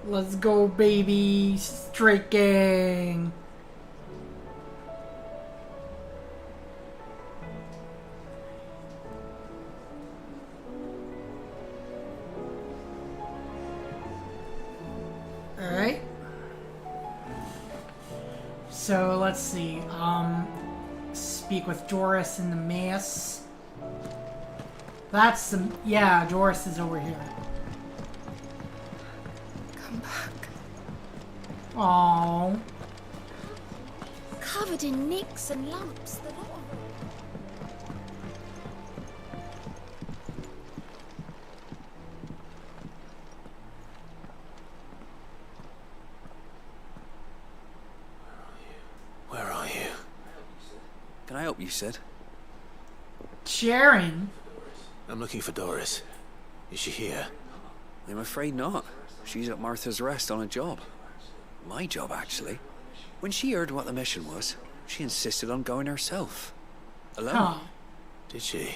Let's go, baby. Straight gang. Alright. So, let's see. Speak with Doris in the mass. That's the... Yeah, Doris is over here. Come back. Aww. Covered in nicks and lumps, the lot of them. Where are you? Can I help you, Sid? Sharon. I'm looking for Doris. Is she here? I'm afraid not. She's at Martha's Rest on a job. My job, actually. When she heard what the mission was, she insisted on going herself. Alone. Huh. Did she?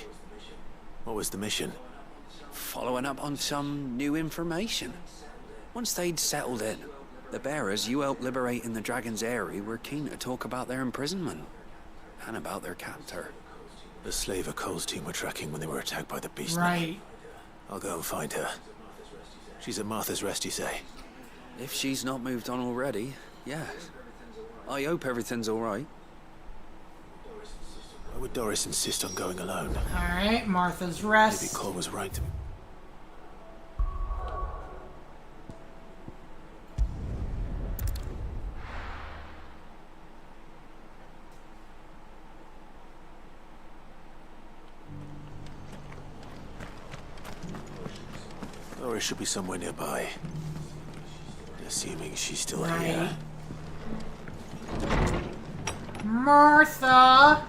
What was the mission? Following up on some new information. Once they'd settled in, the bearers you helped liberate in the Dragon's Eyrie were keen to talk about their imprisonment. And about their captor. The slaver Cole's team were tracking when they were attacked by the beast. Right. I'll go and find her. She's at Martha's Rest, you say? If she's not moved on already, yes. I hope everything's alright. Why would Doris insist on going alone? Alright, Martha's Rest. Maybe Cole was right to... Doris should be somewhere nearby. Assuming she's still here. Martha!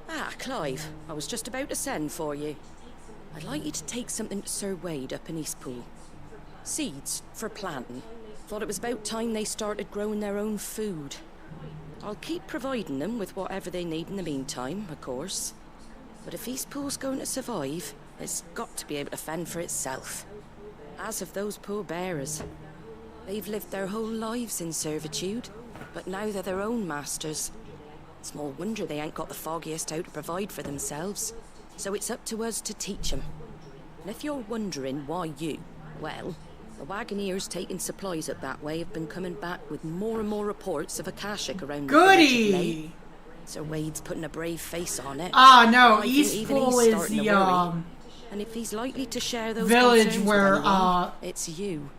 Ah, Clive. I was just about to send for you. I'd like you to take something to Sir Wade up in Eastpool. Seeds for planting. Thought it was about time they started growing their own food. I'll keep providing them with whatever they need in the meantime, of course. But if Eastpool's going to survive, it's got to be able to fend for itself. As of those poor bearers. They've lived their whole lives in servitude, but now they're their own masters. Small wonder they ain't got the foggiest how to provide for themselves. So it's up to us to teach them. And if you're wondering why you, well, the wagoneers taking supplies up that way have been coming back with more and more reports of Akashic around the village of late. Goody! Sir Wade's putting a brave face on it. Ah, no, I think even Eastpool he's is starting to the, worry. And if he's likely to share those village concerns with where, anyone, it's you.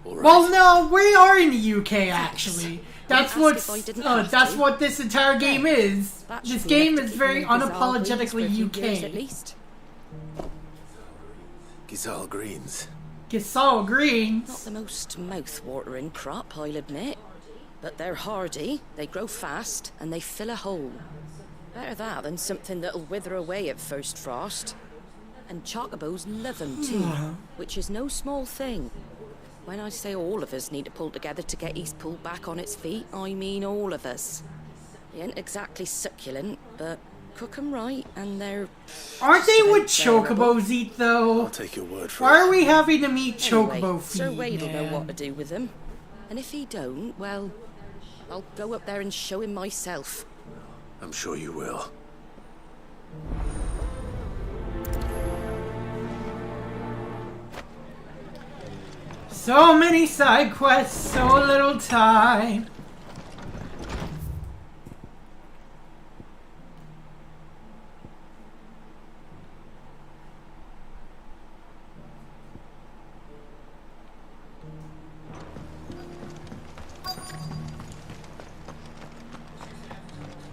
All right. Well, no, we are in the UK, actually. That's ask what if I didn't have that's to. what this entire game is. That This should game have is to very keep me in Gazal Greens for a unapologetically few years at UK. least. Gizal Greens. Gasol Not Greens. the most mouth-watering crop, I'll admit. But they're hardy, they grow fast, and they fill a hole. Better that than something that'll wither away at first frost. And chocobos love 'em too, which is no small thing. When I say all of us need to pull together to get Eastpool back on its feet, I mean all of us. They ain't exactly succulent, but cook 'em right, and they're... Aren't they what just about bearable. chocobos eat, though? I'll take your word for Why it. are we having to meet chocobo Anyway, feet, Sir Wade will know man? what to do with them. And if he don't, well, I'll go up there and show him myself. I'm sure you will. So many side quests, so little time.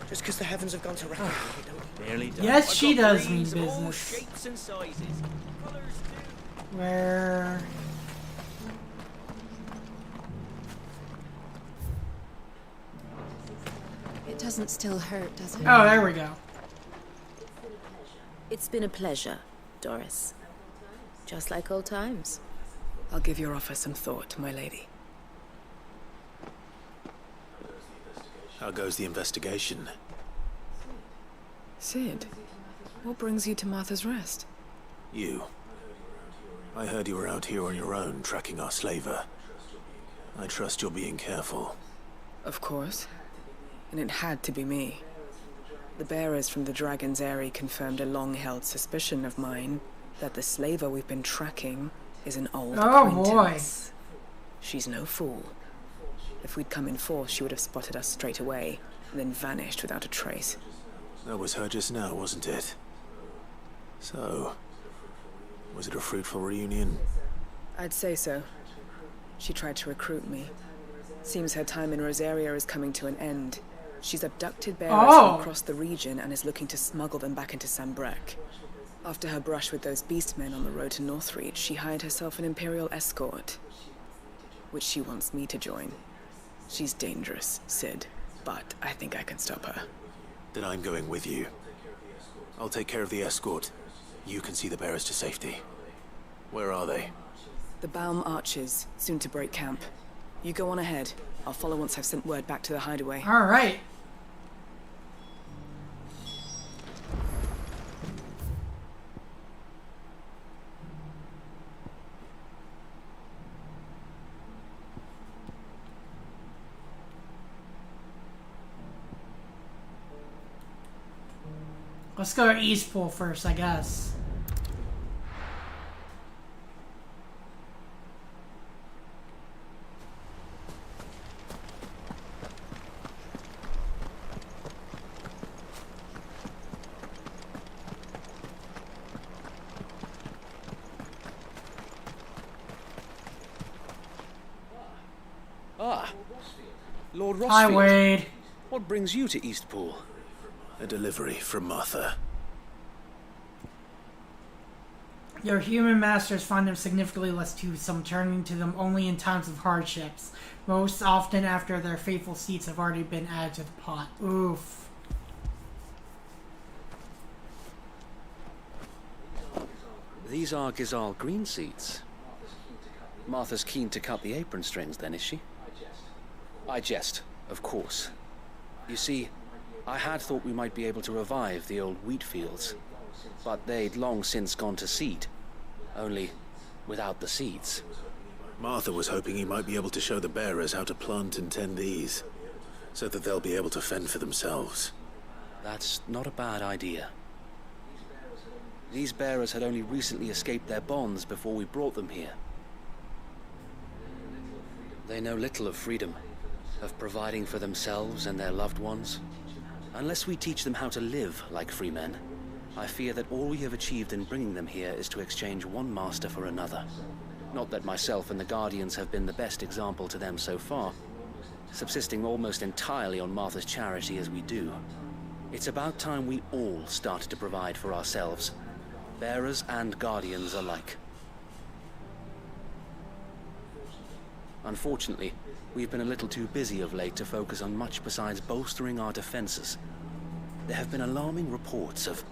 Just because the heavens have gone to record, they don't Nearly done. Yes, she I've got does mean greens of all business. shapes and sizes. Colours too. Where? It doesn't still hurt, does it? Oh, there we go. It's been a pleasure, Doris. Just like old times. I'll give your offer some thought, my lady. How goes the investigation? Sid, what brings you to Martha's Rest? You. I heard you were out here on your own, tracking our slaver. I trust you're being careful. Of course. And it had to be me. The bearers from the Dragon's Eyrie confirmed a long-held suspicion of mine that the slaver we've been tracking is an old acquaintance. She's no fool. If we'd come in force, she would have spotted us straight away, and then vanished without a trace. That was her just now, wasn't it? So, was it a fruitful reunion? I'd say so. She tried to recruit me. Seems her time in Rosaria is coming to an end. She's abducted bearers from across the region and is looking to smuggle them back into Sambrec. After her brush with those beastmen on the road to Northreach, she hired herself an Imperial escort, which she wants me to join. She's dangerous, Sid, but I think I can stop her. Then I'm going with you. I'll take care of the escort. You can see the bearers to safety. Where are they? The Baum Archers, soon to break camp. You go on ahead. I'll follow once I've sent word back to the hideaway. All right. Let's go to Eastpool first, I guess. Ah, Lord Rossfield. Hi, Wade. What brings you to Eastpool? A delivery from Martha. Your human masters find them significantly less toothsome, turning to them only in times of hardships, most often after their faithful seats have already been added to the pot. Oof. These are Gizal green seeds. Martha's keen to cut the apron strings, then, is she? I jest, of course. You see, I had thought we might be able to revive the old wheat fields, but they'd long since gone to seed, only without the seeds. Martha was hoping he might be able to show the bearers how to plant and tend these, so that they'll be able to fend for themselves. That's not a bad idea. These bearers had only recently escaped their bonds before we brought them here. They know little of freedom, of providing for themselves and their loved ones. Unless we teach them how to live like free men, I fear that all we have achieved in bringing them here is to exchange one master for another. Not that myself and the Guardians have been the best example to them so far, subsisting almost entirely on Martha's charity as we do. It's about time we all started to provide for ourselves, bearers and Guardians alike. Unfortunately, we've been a little too busy of late to focus on much besides bolstering our defenses. There have been alarming reports of...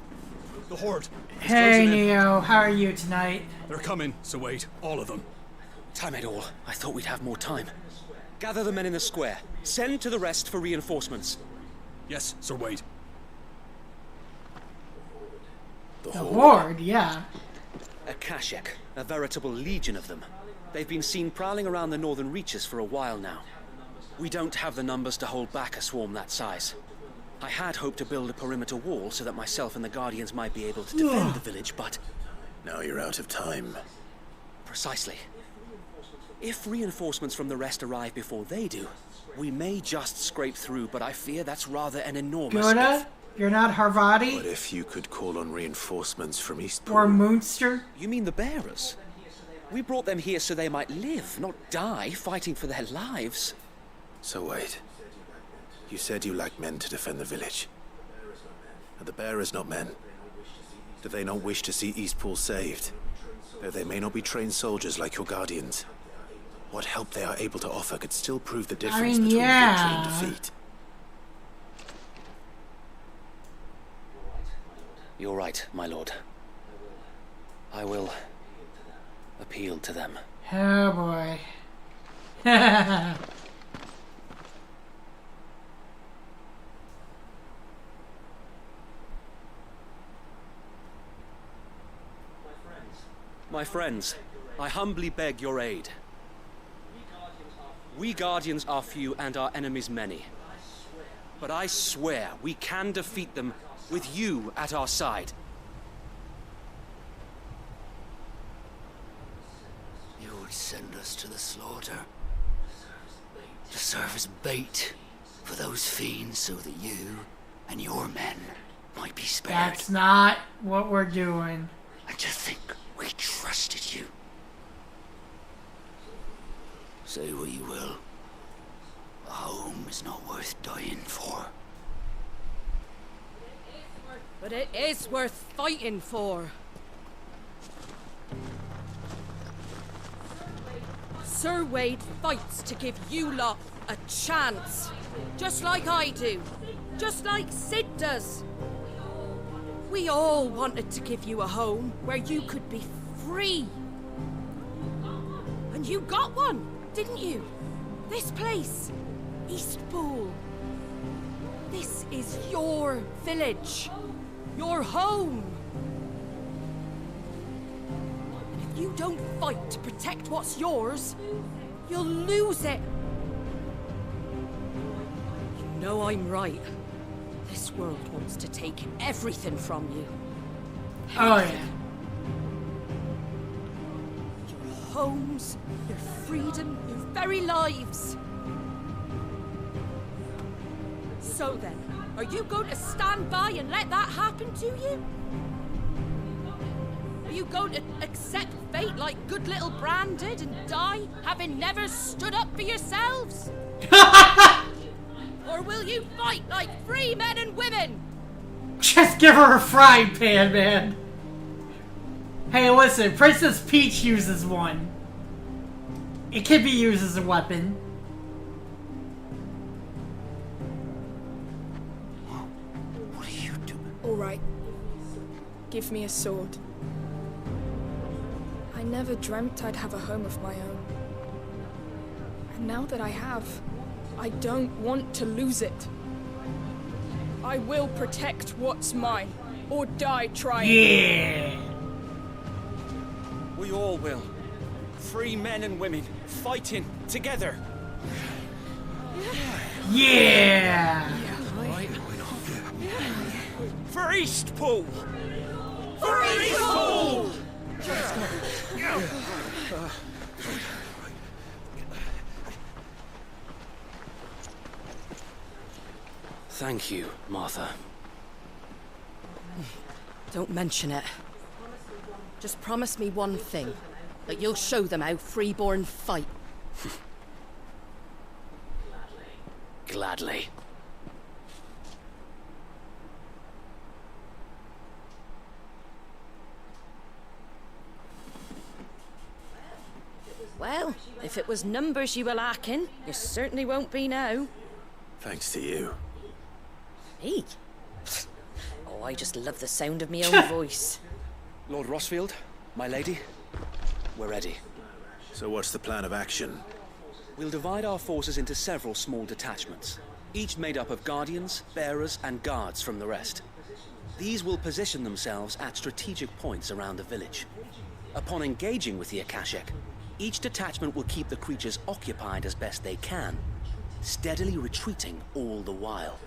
The Horde. Hey, Neo. How are you tonight? They're coming, so wait. All of them. Damn it all. I thought we'd have more time. Gather the men in the square. Send to the rest for reinforcements. Yes, Sir Wade. The Horde, yeah. A Kashek, a veritable legion of them. They've been seen prowling around the northern reaches for a while now. We don't have the numbers to hold back a swarm that size. I had hoped to build a perimeter wall so that myself and the Guardians might be able to defend the village, but... Now you're out of time. Precisely. If reinforcements from the rest arrive before they do, we may just scrape through, but I fear that's rather an enormous... Yoda? You're not Harvadi? What if you could call on reinforcements from Eastpool? Or Moonster? You mean the bearers? We brought them here so they might live, not die, fighting for their lives. So wait. You said you lacked men to defend the village. Are the bearers not men? Do they not wish to see Eastpool saved? Though they may not be trained soldiers like your Guardians. What help they are able to offer could still prove the difference between victory and defeat. You're right, my lord. I will appeal to them. Oh boy. My friends, I humbly beg your aid. We Guardians are few and our enemies many. But I swear we can defeat them with you at our side. You would send us to the slaughter, to serve as bait for those fiends so that you and your men might be spared. That's not what we're doing. And to think we trusted you. Say what you will. A home is not worth dying for. But it is worth fighting for. Sir Wade fights to give you lot a chance. Just like I do. Just like Sid does. We all wanted to give you a home where you could be free. And you got one, didn't you? This place, Eastpool. This is your village. Your home. And if you don't fight to protect what's yours, you'll lose it. You know I'm right. This world wants to take everything from you. Oh, yeah. Your homes, your freedom, your very lives. So then, are you going to stand by and let that happen to you? Are you going to accept fate like good little Bran did and die, having never stood up for yourselves? Or will you fight like free men and women? Just give her a frying pan, man. Hey, listen, Princess Peach uses one. It can be used as a weapon. What are you doing? All right. Give me a sword. I never dreamt I'd have a home of my own. And now that I have, I don't want to lose it. I will protect what's mine, or die trying. Yeah! We all will. Free men and women, fighting together. Yeah! For Eastpool! For Eastpool! Thank you, Martha. Don't mention it. Just promise me one thing. That you'll show them how freeborn fight. Gladly. Well, if it was numbers you were lacking, you certainly won't be now. Thanks to you. Me? Oh, I just love the sound of my own voice. Lord Rossfield, my lady, we're ready. So what's the plan of action? We'll divide our forces into several small detachments, each made up of guardians, bearers, and guards from the rest. These will position themselves at strategic points around the village. Upon engaging with the Akashic, each detachment will keep the creatures occupied as best they can, steadily retreating all the while.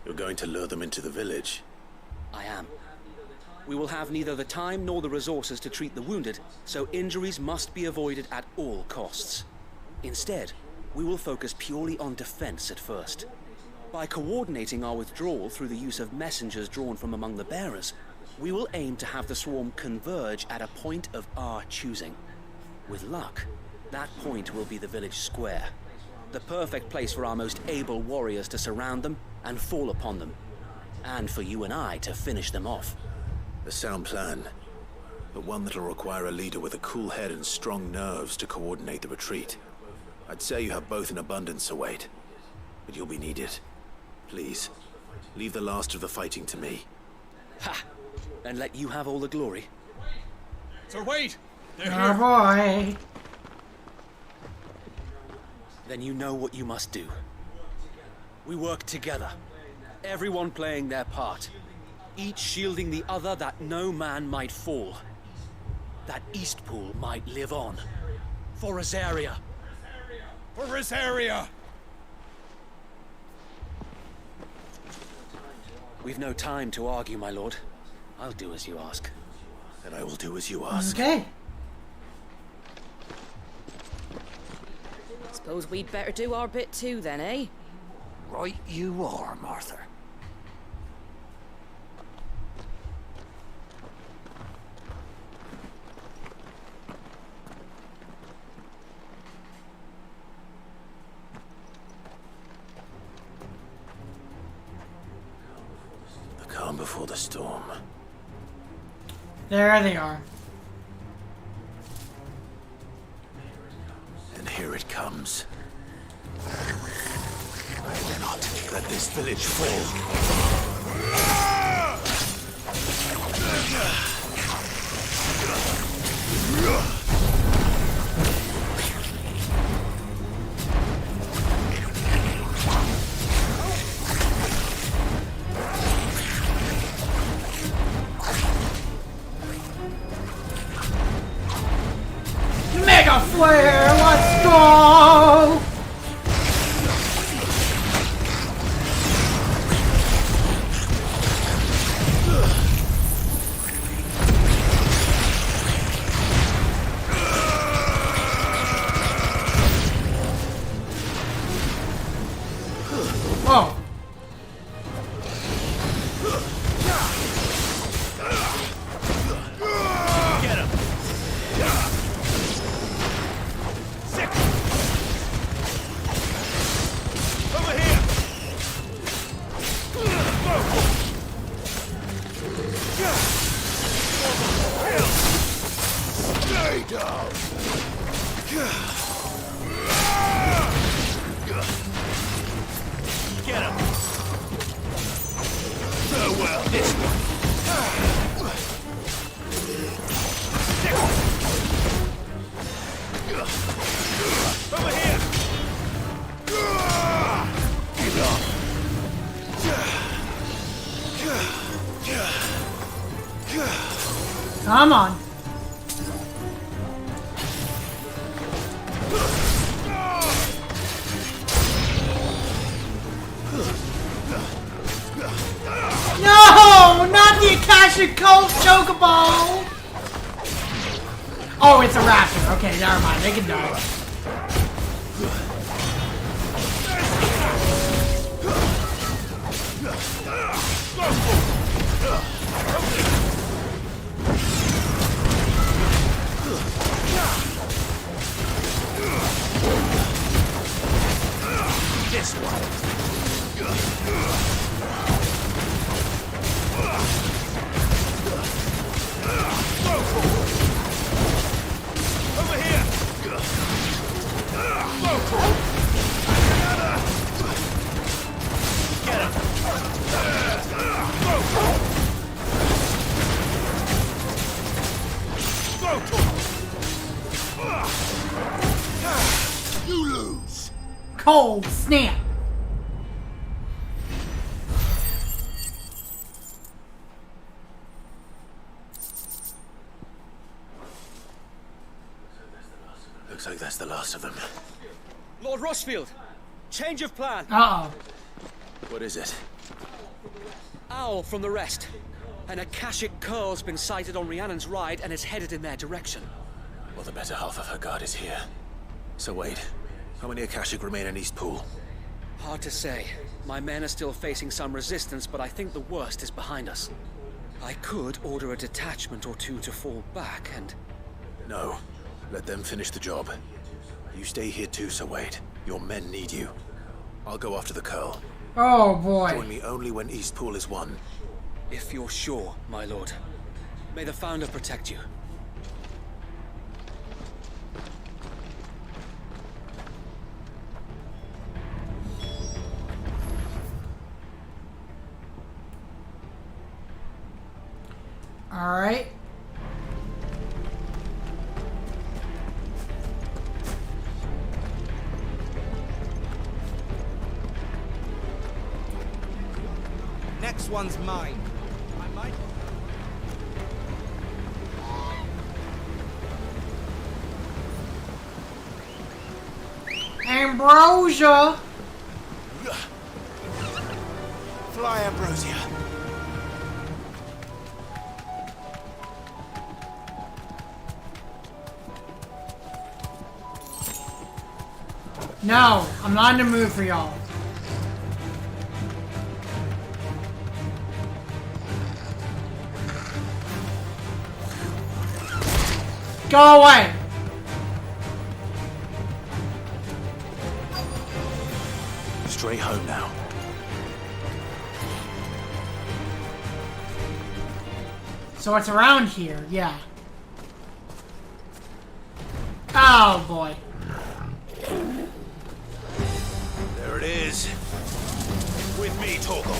You're going to lure them into the village? I am. We will have neither the time nor the resources to treat the wounded, so injuries must be avoided at all costs. Instead, we will focus purely on defense at first. By coordinating our withdrawal through the use of messengers drawn from among the bearers, we will aim to have the swarm converge at a point of our choosing. With luck, that point will be the village square, the perfect place for our most able warriors to surround them and fall upon them, and for you and I to finish them off. A sound plan, but one that'll require a leader with a cool head and strong nerves to coordinate the retreat. I'd say you have both in abundance, Sir Wade, but you'll be needed. Please, leave the last of the fighting to me. Ha! And let you have all the glory. Sir Wade! They're Oh here! boy! Then you know what you must do. We work together, everyone playing their part, each shielding the other that no man might fall. that Eastpool might live on. For Rosaria. For Rosaria! We've no time to argue, my lord. I'll do as you ask. And I will do as you ask. Okay. Suppose we'd better do our bit too then, eh? Right you are, Martha. The calm before the storm. There they are. And here it comes. I cannot let this village fall. Mega flare, let's go! Whoa. Get him! Sick! Over here! Stay down! Get him! Farewell, this one! Over here! Get up! Come on. No! Not the Akashic Cult Chocobo! Oh, it's a raptor. Okay, never mind. They can die. This one! Over here! Get him! You lose! Cold snap. Looks like that's the last of them. Lord Rossfield, change of plan. Uh-oh. What is it? Owl from the rest. An Akashic curl's been sighted on Rhiannon's ride and is headed in their direction. Well, the better half of her guard is here. So wait, how many Akashic remain in Eastpool? Hard to say. My men are still facing some resistance, but I think the worst is behind us. I could order a detachment or two to fall back and... No. Let them finish the job. You stay here too, Sir Wade. Your men need you. I'll go after the Curl. Oh boy. Join me only when Eastpool is won. If you're sure, my lord. May the Founder protect you. All right. Next one's mine. I might. Ambrosia! Fly, Ambrosia. No, I'm not in the mood for y'all. Go away! Straight home now. So it's around here, yeah. Oh boy. There it is. With me, Torgal.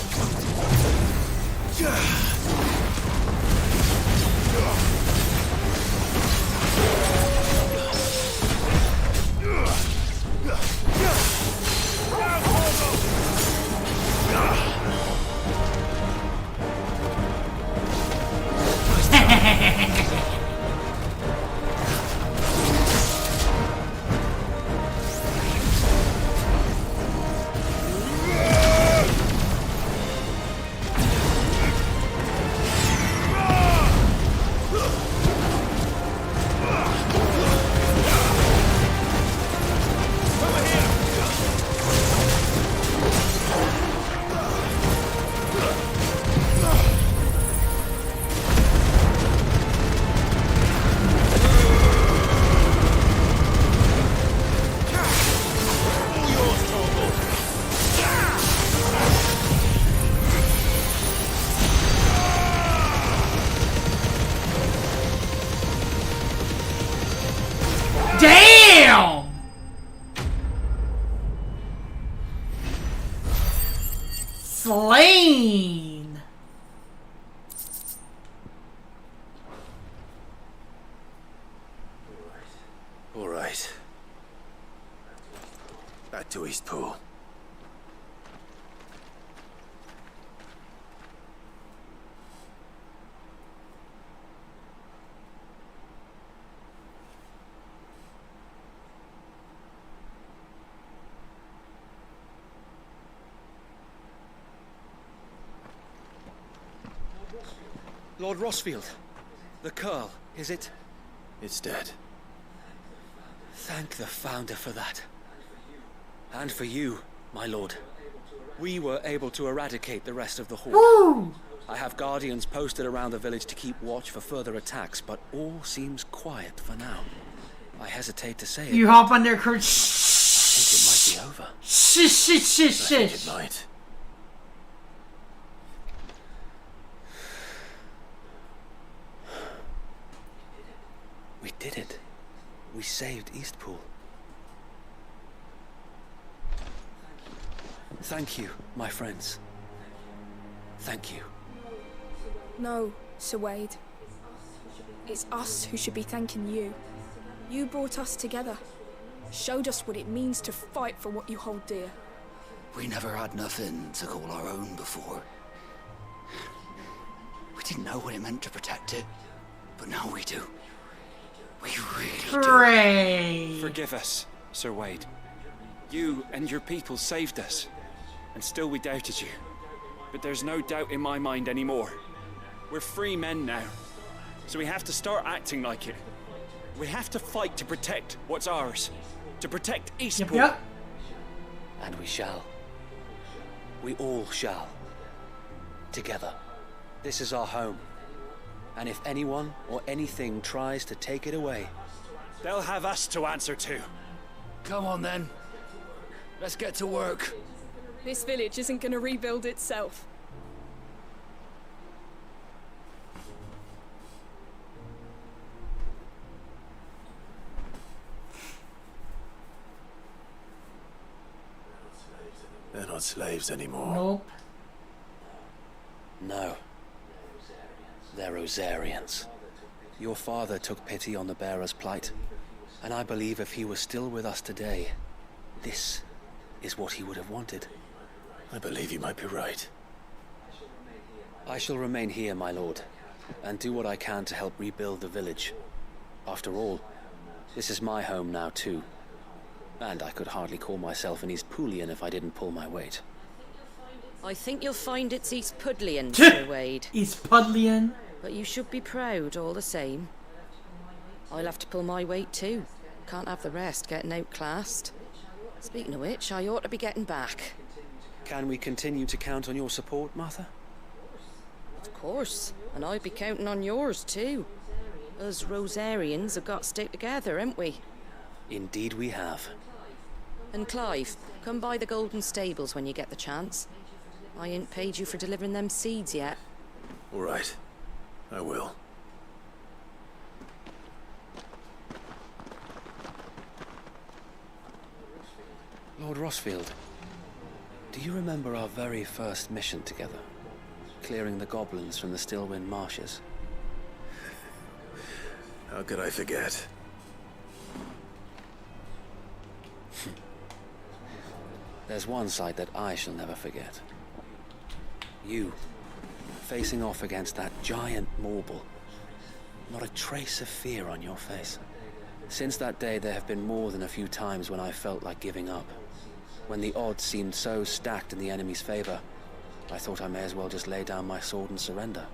Damn! Slain! All right. Back to Eastpool. Lord Rossfield, the Curl, is it? It's dead. Thank the Founder for that. And for you, my lord. We were able to eradicate the rest of the Horde. Woo! I have guardians posted around the village to keep watch for further attacks, but all seems quiet for now. I hesitate to say it. You hop on their cruise. I think it might be over. I think it might. We did it. We saved Eastpool. Thank you, my friends. Thank you. No, Sir Wade. It's us who should be thanking you. You brought us together. Showed us what it means to fight for what you hold dear. We never had nothing to call our own before. We didn't know what it meant to protect it, but now we do. We really Hooray! Forgive us, Sir Wade. You and your people saved us, and still we doubted you. But there's no doubt in my mind anymore. We're free men now, so we have to start acting like it. We have to fight to protect what's ours, to protect Eastpool. Yep. And we shall. We all shall. Together. This is our home. And if anyone or anything tries to take it away, they'll have us to answer to. Come on then. Let's get to work. This village isn't going to rebuild itself. They're not slaves anymore. Nope. No. They're Rosarians. Your father took pity on the bearer's plight, and I believe if he was still with us today, this is what he would have wanted. I believe you might be right. I shall remain here, my lord, and do what I can to help rebuild the village. After all, this is my home now too. And I could hardly call myself an Eastpoolian if I didn't pull my weight. I think you'll find it's Eastpudlian, Sir Wade. Eastpudlian? But you should be proud all the same. I'll have to pull my weight too. Can't have the rest getting outclassed. Speaking of which, I ought to be getting back. Can we continue to count on your support, Martha? Of course. And I'd be counting on yours too. Us Rosarians have got to stick together, haven't we? Indeed we have. And Clive, come by the Golden Stables when you get the chance. I ain't paid you for delivering them seeds yet. All right. I will. Lord Rossfield, do you remember our very first mission together? Clearing the goblins from the Stillwind marshes? How could I forget? There's one sight that I shall never forget. You, facing off against that giant Morble. Not a trace of fear on your face. Since that day, there have been more than a few times when I felt like giving up. When the odds seemed so stacked in the enemy's favor, I thought I may as well just lay down my sword and surrender.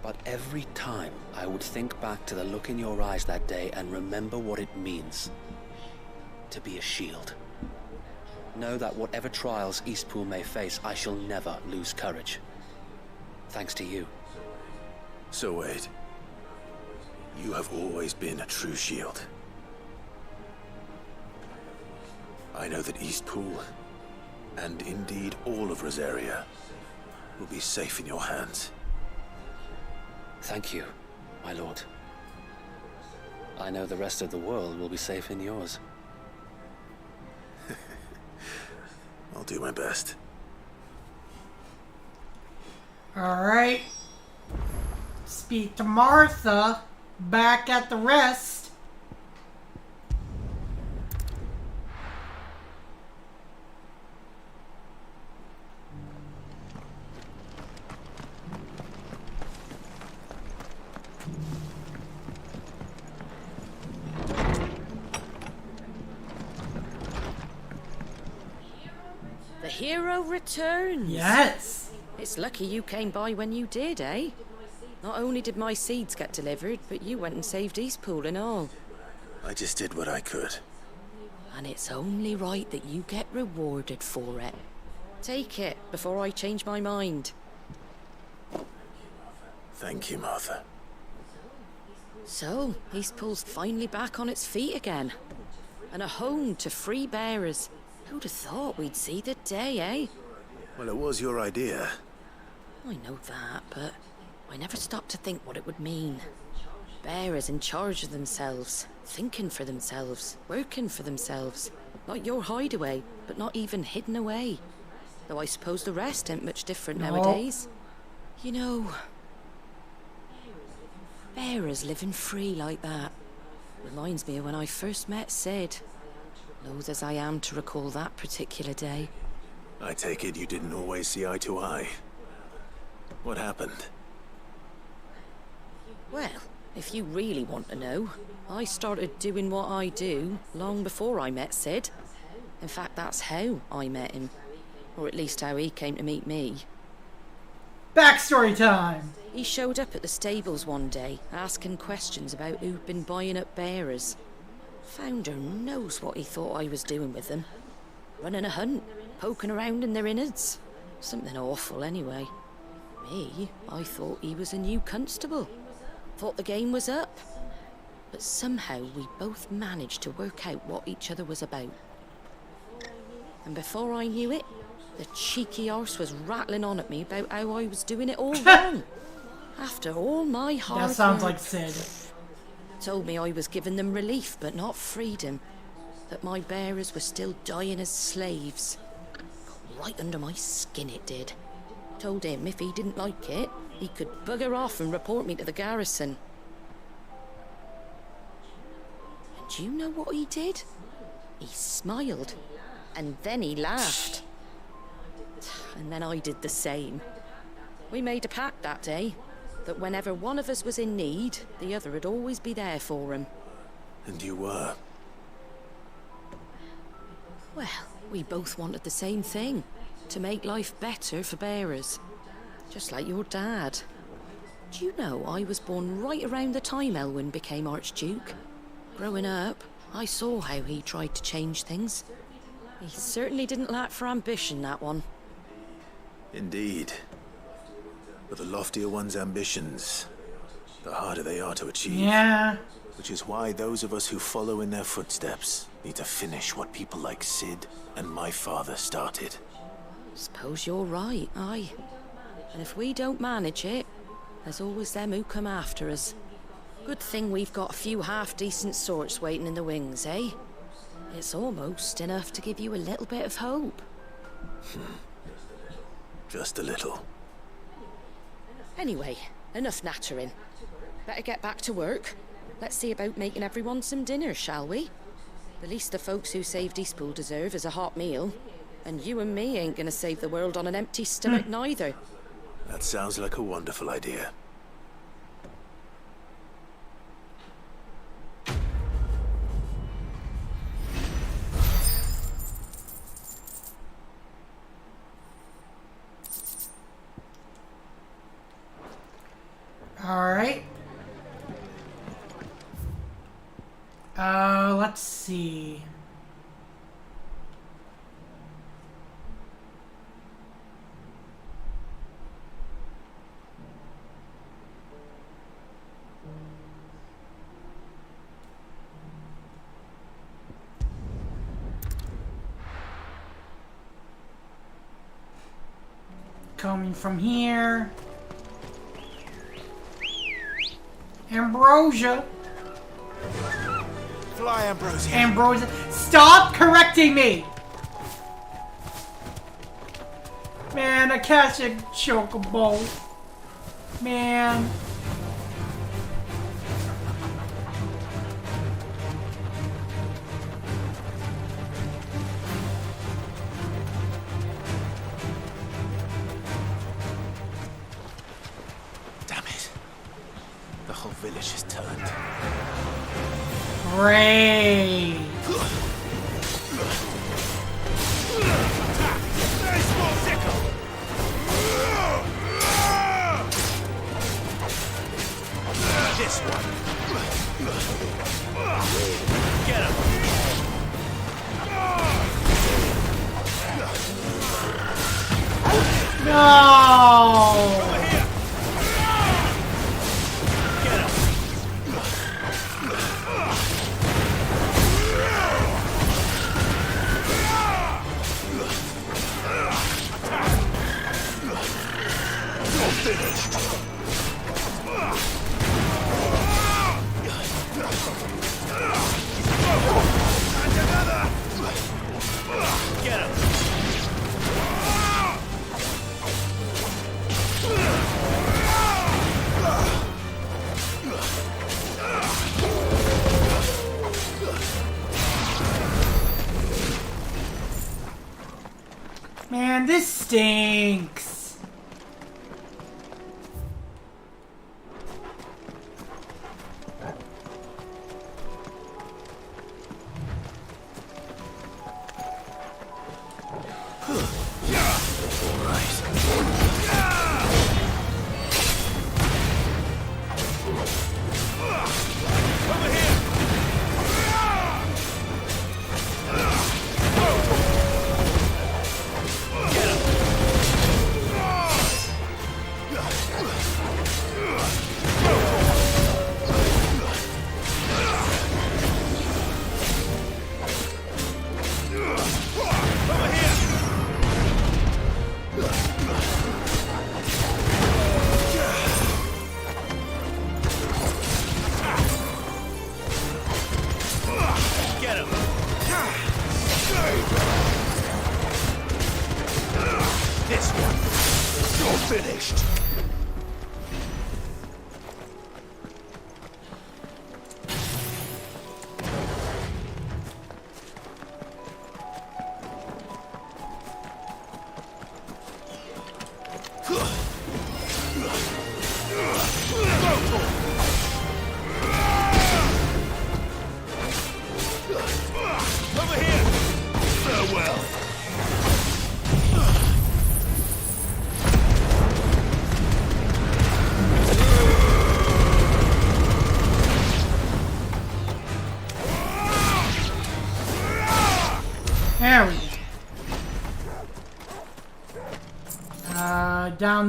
But every time I would think back to the look in your eyes that day and remember what it means to be a shield. Know that whatever trials Eastpool may face, I shall never lose courage. Thanks to you. So Wade, you have always been a true shield. I know that Eastpool, and indeed all of Rosaria, will be safe in your hands. Thank you, my lord. I know the rest of the world will be safe in yours. I'll do my best. Alright. Speak to Martha. Back at the rest. The hero returns. Yes. It's lucky you came by when you did, eh? Not only did my seeds get delivered, but you went and saved Eastpool and all. I just did what I could. And it's only right that you get rewarded for it. Take it before I change my mind. Thank you, Martha. So, Eastpool's finally back on its feet again. And a home to free bearers. Who'd have thought we'd see the day, eh? Well, it was your idea. I know that, but I never stopped to think what it would mean. Bearers in charge of themselves, thinking for themselves, working for themselves. Like your hideaway, but not even hidden away. Though I suppose the rest ain't much different nowadays. You know, bearers living free like that reminds me of when I first met Sid. Loath as I am to recall that particular day. I take it you didn't always see eye to eye. What happened? Well, if you really want to know, I started doing what I do long before I met Sid. In fact, that's how I met him. Or at least how he came to meet me. Backstory time! He showed up at the stables one day, asking questions about who'd been buying up bearers. Founder knows what he thought I was doing with them. Running a hunt, poking around in their innards. Something awful anyway. Me, I thought he was a new constable. Thought the game was up. But somehow we both managed to work out what each other was about. And before I knew it, the cheeky arse was rattling on at me about how I was doing it all wrong. After all my hard work. That sounds like Sid. Told me I was giving them relief, but not freedom. That my bearers were still dying as slaves. Got right under my skin it did. Told him if he didn't like it, he could bugger off and report me to the garrison. And do you know what he did? He smiled. And then he laughed. And then I did the same. We made a pact that day. That whenever one of us was in need, the other would always be there for him. And you were? Well, we both wanted the same thing. To make life better for bearers. Just like your dad. Do you know I was born right around the time Elwyn became Archduke? Growing up, I saw how he tried to change things. He certainly didn't lack for ambition, that one. Indeed. But the loftier one's ambitions, the harder they are to achieve. Yeah. Which is why those of us who follow in their footsteps need to finish what people like Sid and my father started. Suppose you're right, aye. And if we don't manage it, there's always them who come after us. Good thing we've got a few half-decent sorts waiting in the wings, eh? It's almost enough to give you a little bit of hope. Just a little. Anyway, enough nattering. Better get back to work. Let's see about making everyone some dinner, shall we? The least the folks who saved Eastpool deserve is a hot meal. And you and me ain't gonna save the world on an empty stomach neither. That sounds like a wonderful idea. Alright. Let's see. Coming from here. Ambrosia. Fly, Ambrosia. Ambrosia. Stop correcting me! Man, I catch a chocobo. Man. Damn it. The whole village has turned. Great. This one. Get him. No. Man, this stinks.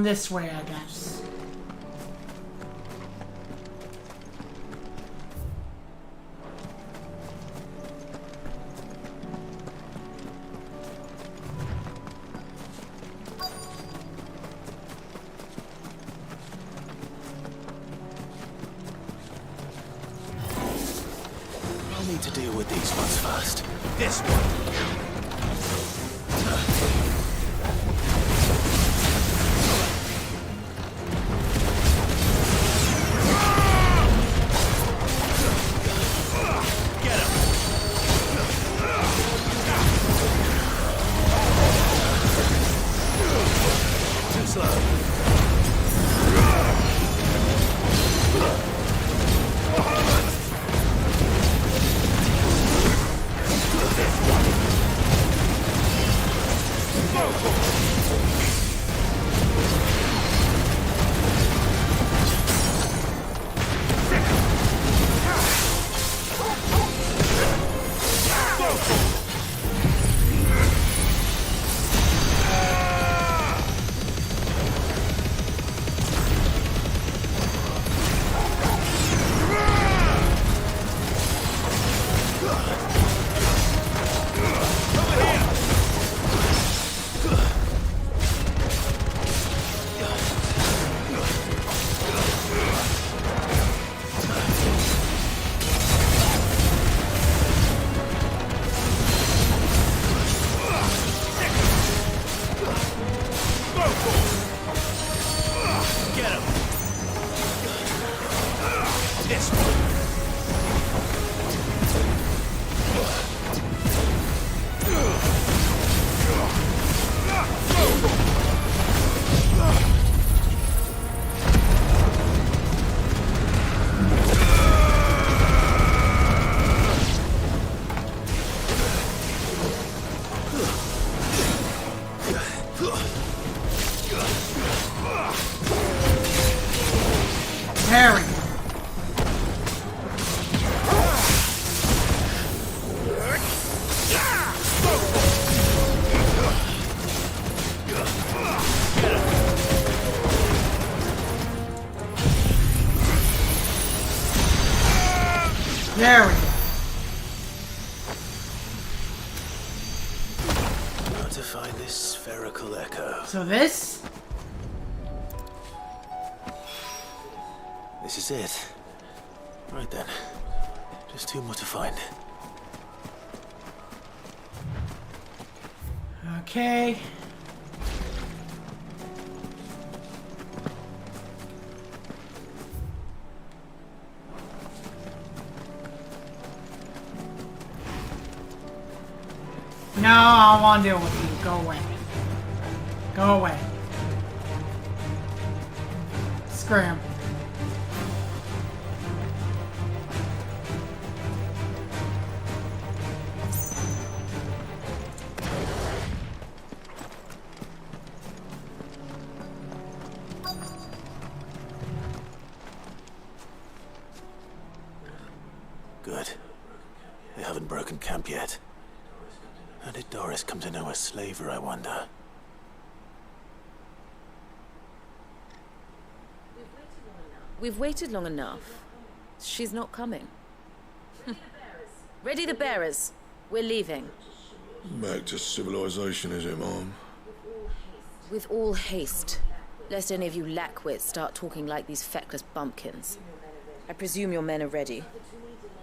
down this way, I guess. I'll need to deal with these ones first. This one. There we go. There we go. How to find this spherical echo. So this? This is it. Right then. Just two more to find. Okay. No, I don't want to deal with you. Go away. Go away. Scram. Good. They haven't broken camp yet. How did Doris come to know a slaver, I wonder? We've waited long enough. She's not coming. Ready the bearers. We're leaving. Back to civilization, is it, Mom? With all haste. Lest any of you lackwits start talking like these feckless bumpkins. I presume your men are ready.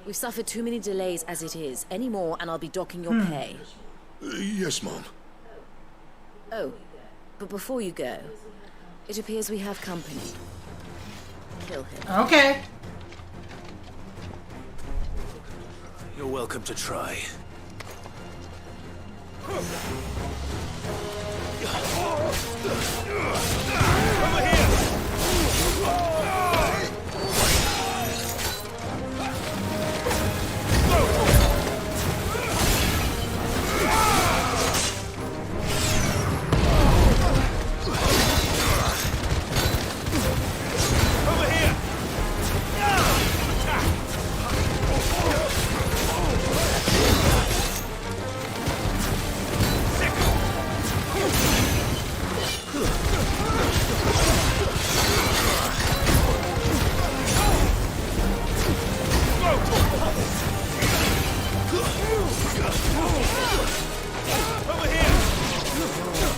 We've suffered too many delays as it is. Any more and I'll be docking your pay. Yes, Mom. Oh, but before you go, it appears we have company. Kill him. Okay. You're welcome to try. Over here! Set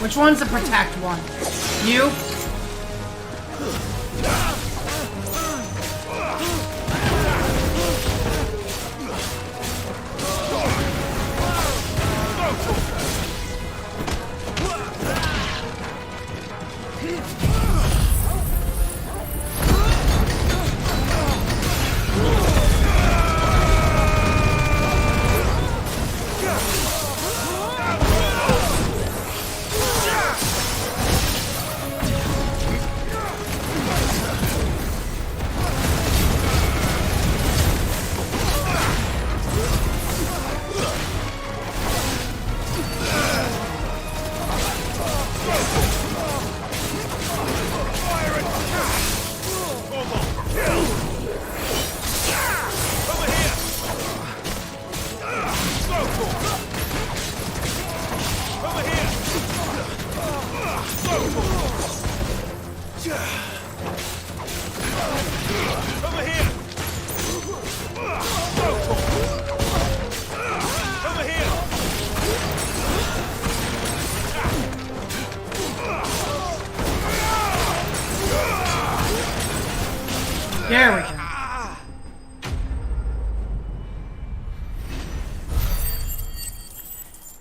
Which one's the protect one? You? There we go.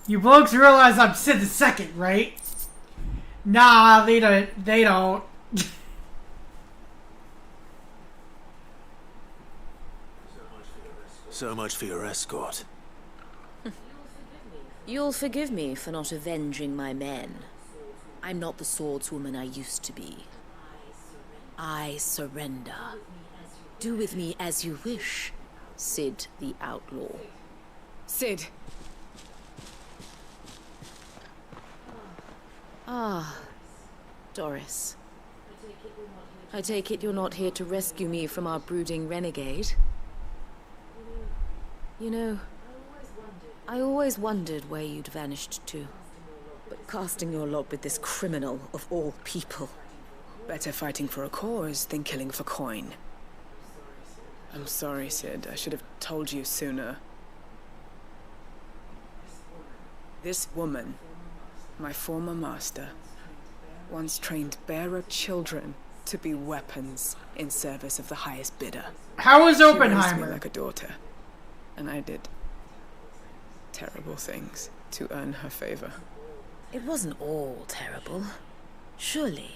You blokes realize I'm Sid the Second, right? Nah, they don't. They don't. So much for your escort. You'll forgive me for not avenging my men. I'm not the swordswoman I used to be. I surrender. Do with me as you wish, Sid the Outlaw. Sid. Ah, Doris. I take it you're not here to rescue me from our brooding renegade? You know, I always wondered where you'd vanished to. But casting your lot with this criminal of all people. Better fighting for a cause than killing for coin. I'm sorry, Sid. I should have told you sooner. This woman, my former master, once trained bearer children to be weapons in service of the highest bidder. How was She raised me Oppenheimer? like a daughter, and I did terrible things to earn her favor. It wasn't all terrible. Surely.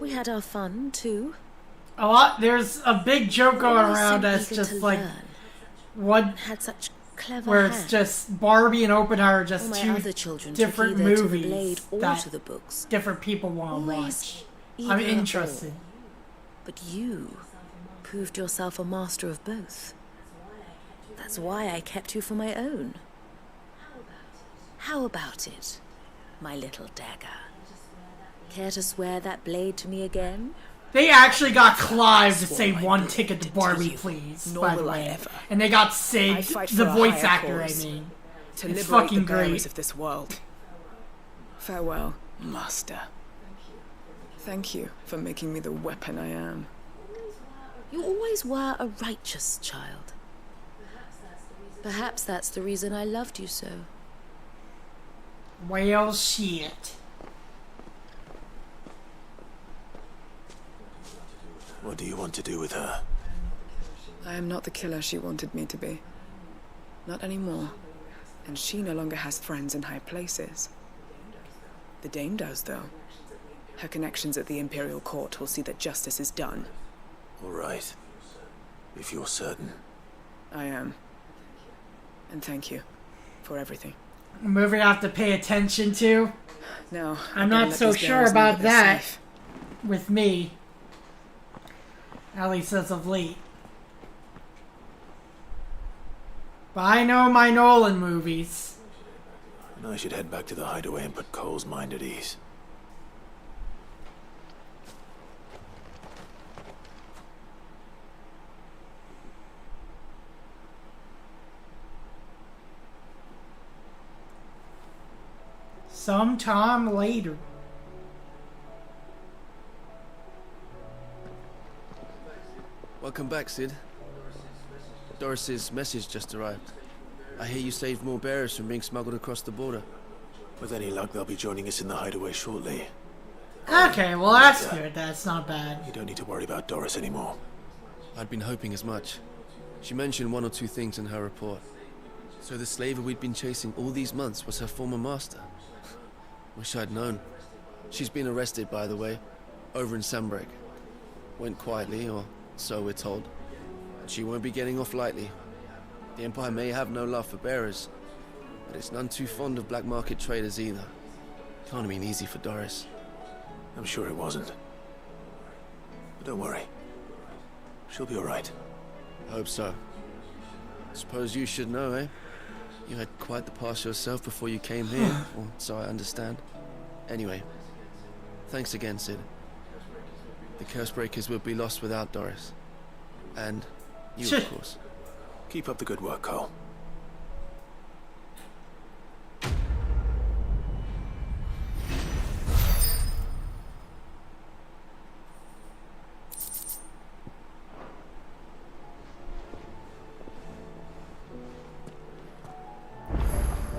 We had our fun, too. A lot. There's a big joke going Always around so that's eager just to like learn. what, Had such clever where hands. it's just Barbie and Oppenheimer, All just my two other children different took either to the movies blade or that to the books. different people want to Always watch. I'm either interested. or. But you proved yourself a master of both. That's why I kept you for my own. How about it, my little dagger? Care to swear that blade to me again? They actually got Clive to Swore say my one blood ticket to to Barbie, you, please, nor by the will I way. ever. And they got I Sid, fight the for a voice higher actor, cause, I mean. to It's liberate fucking the bearers great. of this world. Farewell, master. Thank you for making me the weapon I am. You always were a righteous child. Perhaps that's the reason I loved you so. Well, shit. What do you want to do with her? I am not the killer she wanted me to be. Not anymore. And she no longer has friends in high places. The Dame does, though. Her connections at the Imperial Court will see that justice is done. All right. If you're certain. I am. And thank you for everything. A movie I have to pay attention to. No, I'm not so sure about that with me. At least as of late. But I know my Nolan movies. And I should head back to the hideaway and put Cole's mind at ease. Sometime later. Welcome back, Sid. Doris's message just arrived. I hear you saved more bearers from being smuggled across the border. With any luck, they'll be joining us in the hideaway shortly. Okay, well that's good. That's not bad. You don't need to worry about Doris anymore. I'd been hoping as much. She mentioned one or two things in her report. So the slaver we'd been chasing all these months was her former master. Wish I'd known. She's been arrested, by the way, over in Sandbreak. Went quietly, or so we're told. She won't be getting off lightly. The Empire may have no love for bearers, but it's none too fond of black market traders either. Can't have been easy for Doris. I'm sure it wasn't. But don't worry. She'll be alright. Hope so. Suppose you should know, eh? You had quite the past yourself before you came here, or so I understand. Anyway, thanks again, Sid. The Cursebreakers would be lost without Doris. And you, of course. Keep up the good work, Cole.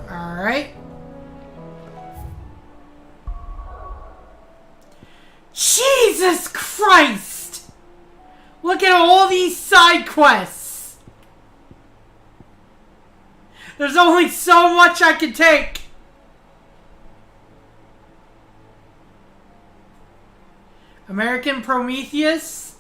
Alright. Jesus Christ! Look at all these side quests! There's only so much I can take! American Prometheus?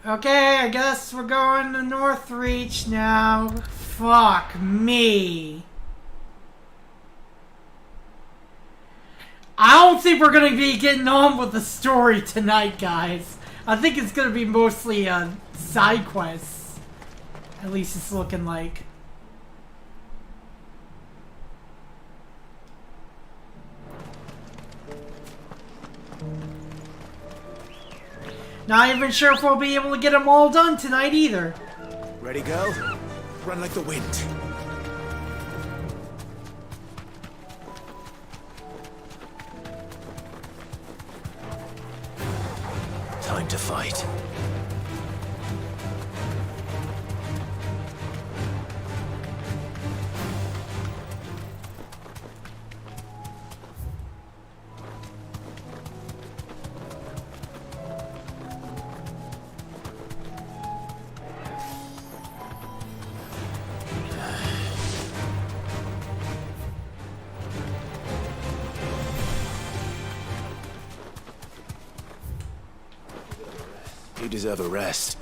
Okay, I guess we're going to Northreach now. Fuck me. I don't think we're going to be getting on with the story tonight, guys. I think it's going to be mostly side quests. At least it's looking like. Not even sure if we'll be able to get them all done tonight either. Ready, go? Run like the wind. Time to fight. You deserve a rest.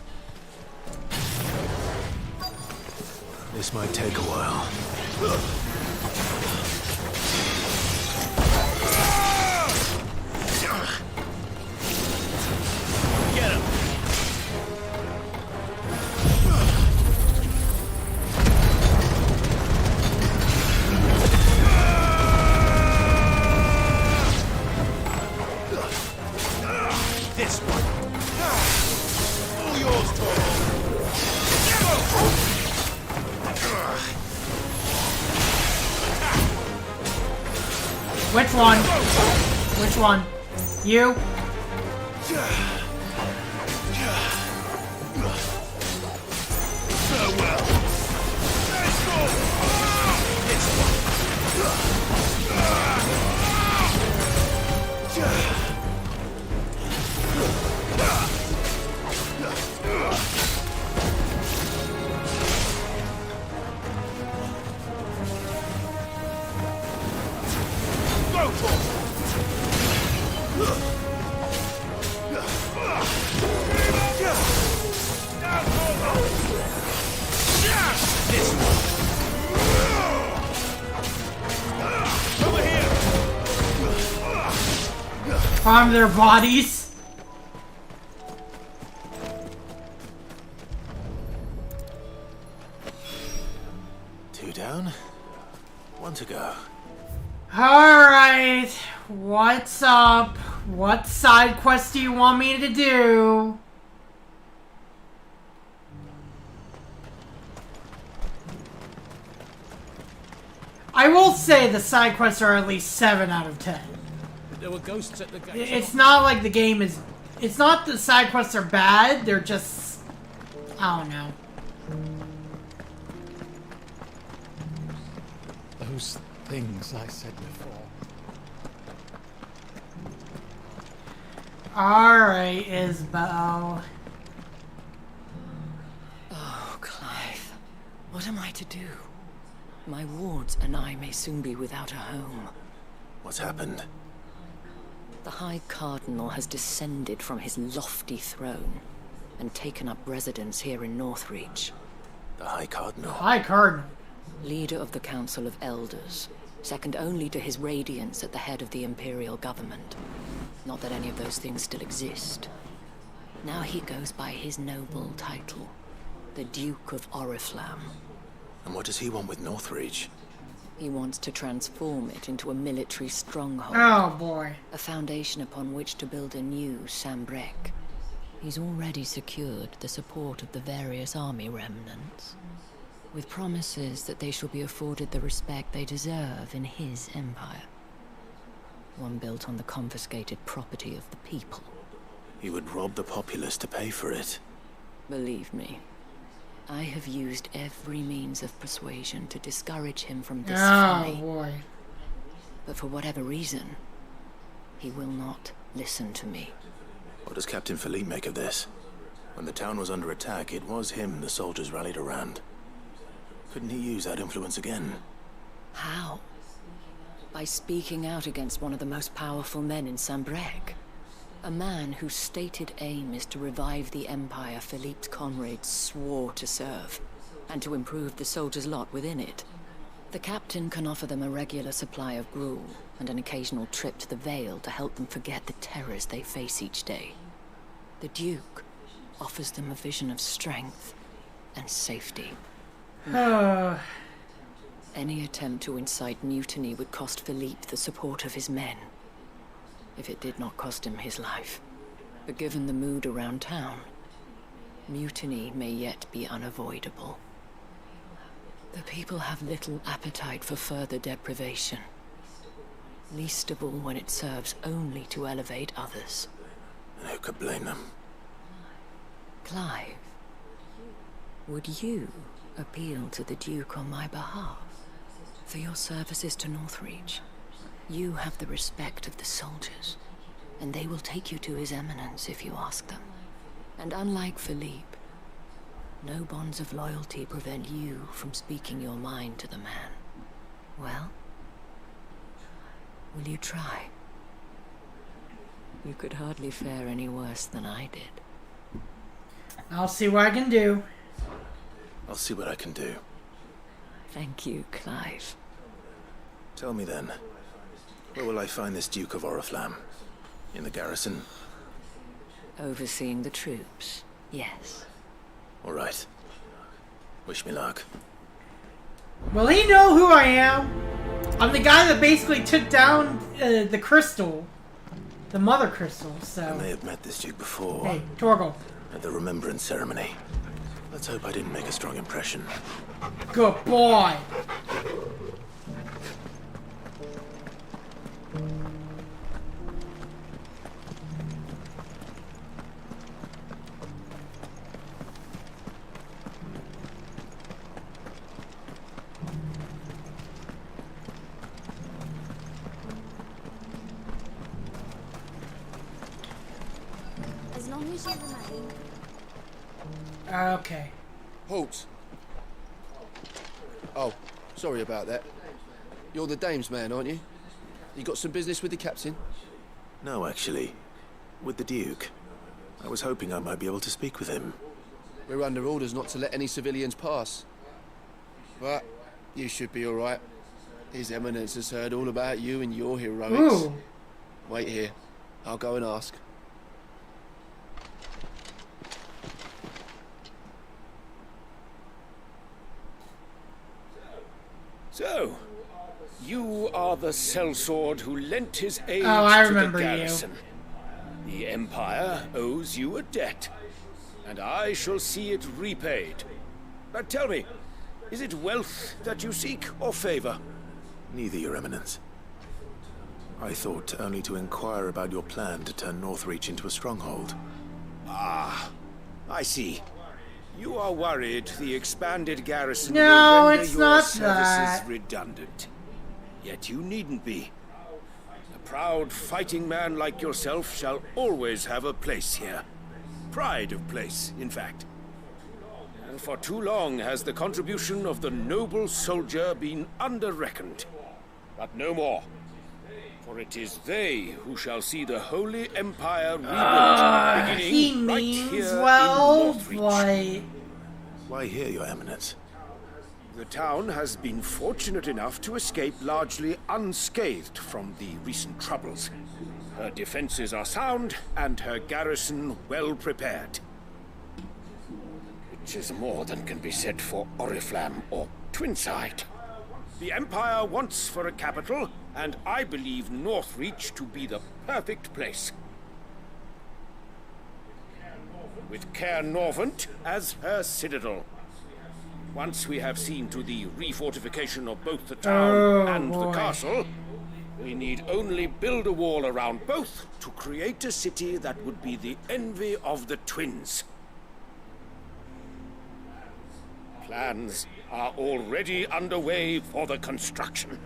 This might take a while. Get him! This one. All yours, Torvald. Which one? Which one? You? Farewell. This Go for it. This one. Over here. Harm their bodies. Two down. One to go. Alright. What's up? What side quest do you want me to do? I will say the side quests are at least 7 out of 10. There were ghosts at the gate. It's not like the game is... It's not the side quests are bad, they're just... I don't know. those things I said before. Alright, Isabel. Oh, Clive. What am I to do? My wards and I may soon be without a home. What's happened? The High Cardinal has descended from his lofty throne and taken up residence here in Northreach. The High Cardinal? High Cardinal? Leader of the Council of Elders, second only to his Radiance at the head of the Imperial government. Not that any of those things still exist. Now he goes by his noble title, the Duke of Oriflamme. And what does he want with Northreach? He wants to transform it into a military stronghold. Oh boy. A foundation upon which to build a new Sambrec. He's already secured the support of the various army remnants, with promises that they shall be afforded the respect they deserve in his empire. One built on the confiscated property of the people. He would rob the populace to pay for it. Believe me, I have used every means of persuasion to discourage him from this folly. Boy. But for whatever reason, he will not listen to me. What does Captain Philippe make of this? When the town was under attack, it was him the soldiers rallied around. Couldn't he use that influence again? How? By speaking out against one of the most powerful men in Sambrec. A man whose stated aim is to revive the empire Philippe's comrades swore to serve, and to improve the soldiers' lot within it. The captain can offer them a regular supply of gruel, and an occasional trip to the Vale to help them forget the terrors they face each day. The Duke offers them a vision of strength and safety. Any attempt to incite mutiny would cost Philippe the support of his men, if it did not cost him his life. But given the mood around town, mutiny may yet be unavoidable. The people have little appetite for further deprivation, least of all when it serves only to elevate others. And who could blame them? Clive, would you appeal to the Duke on my behalf? For your services to Northreach, you have the respect of the soldiers, and they will take you to His Eminence if you ask them. And unlike Philippe, no bonds of loyalty prevent you from speaking your mind to the man. Well, will you try? You could hardly fare any worse than I did. I'll see what I can do. I'll see what I can do. Thank you, Clive. Tell me then, where will I find this Duke of Oriflamme? In the garrison? Overseeing the troops, yes. All right. Wish me luck. Will he know who I am? I'm the guy that basically took down the crystal. The mother crystal, so... I may have met this Duke before. Hey, Torgal. At the remembrance ceremony. Let's hope I didn't make a strong impression. Good boy. As long as you remain. Okay. Halt. Oh, sorry about that. You're the dame's man, aren't you? You got some business with the captain? No, actually. With the Duke. I was hoping I might be able to speak with him. We're under orders not to let any civilians pass. But you should be all right. His Eminence has heard all about you and your heroics. Ooh. Wait here. I'll go and ask. So, you are the sellsword who lent his aid I to the remember garrison. The Empire owes you a debt, and I shall see it repaid. But tell me, is it wealth that you seek, or favor? Neither, Your Eminence. I thought only to inquire about your plan to turn Northreach into a stronghold. Ah, I see. You are worried the expanded garrison No, will render it's your not services that. redundant. Yet you needn't be. A proud fighting man like yourself shall always have a place here. Pride of place, in fact. And for too long has the contribution of the noble soldier been under-reckoned. But no more. For it is they who shall see the Holy Empire rebuilt, beginning right here in Northreach. Why here, Your Eminence? The town has been fortunate enough to escape largely unscathed from the recent troubles. Her defenses are sound, and her garrison well prepared. Which is more than can be said for Oriflamme or Twinside. The Empire wants for a capital, and I believe Northreach to be the perfect place. With Caer Norvent as her citadel. Once we have seen to the refortification of both the town and the castle, we need only build a wall around both to create a city that would be the envy of the twins. Plans are already underway for the construction.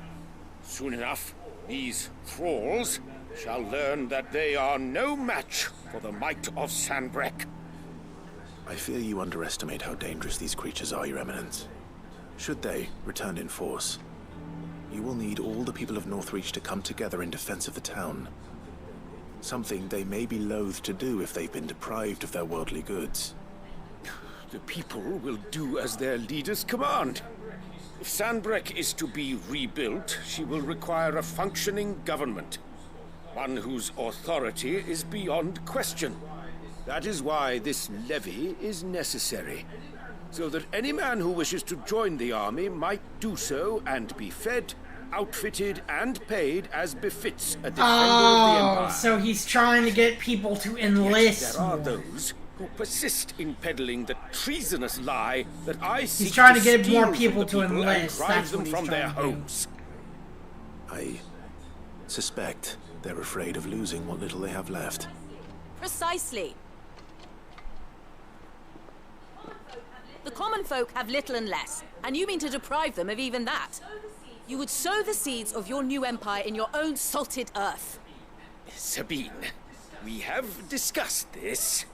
Soon enough, these thralls shall learn that they are no match for the might of Sanbreque. I fear you underestimate how dangerous these creatures are, Your Eminence. Should they return in force, you will need all the people of Northreach to come together in defense of the town. Something they may be loath to do if they've been deprived of their worldly goods. The people will do as their leaders command. If Sanbreque is to be rebuilt, she will require a functioning government. One whose authority is beyond question. That is why this levy is necessary. So that any man who wishes to join the army might do so and be fed, outfitted, and paid as befits a defender of the Empire. So he's trying to get people to enlist. Yet there are those who persist in peddling the treasonous lie that I seek he's trying to get steal more people from the to enlist. and drive them from their homes. I suspect they're afraid of losing what little they have left. Precisely. The common folk have little and less, and you mean to deprive them of even that. You would sow the seeds of your new empire in your own salted earth. Sabine, we have discussed this.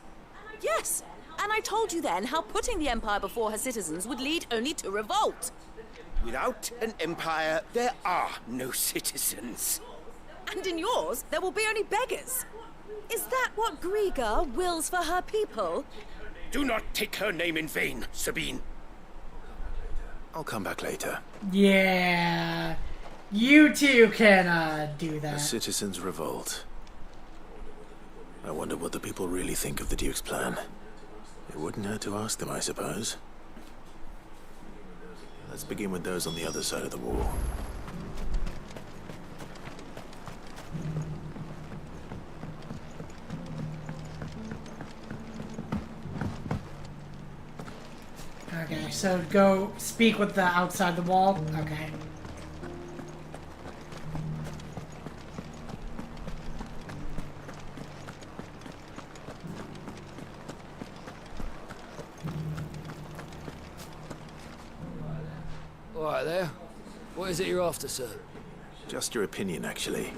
Yes, and I told you then how putting the empire before her citizens would lead only to revolt. Without an empire, there are no citizens. And in yours, there will be only beggars. Is that what Griga wills for her people? Do not take her name in vain, Sabine. I'll come back later. Yeah. You two can do that. The citizens revolt. I wonder what the people really think of the Duke's plan. It wouldn't hurt to ask them, I suppose. Let's begin with those on the other side of the wall. Okay, so go speak with the outside the wall. Okay. All right there. What is it you're after, sir? Just your opinion, actually.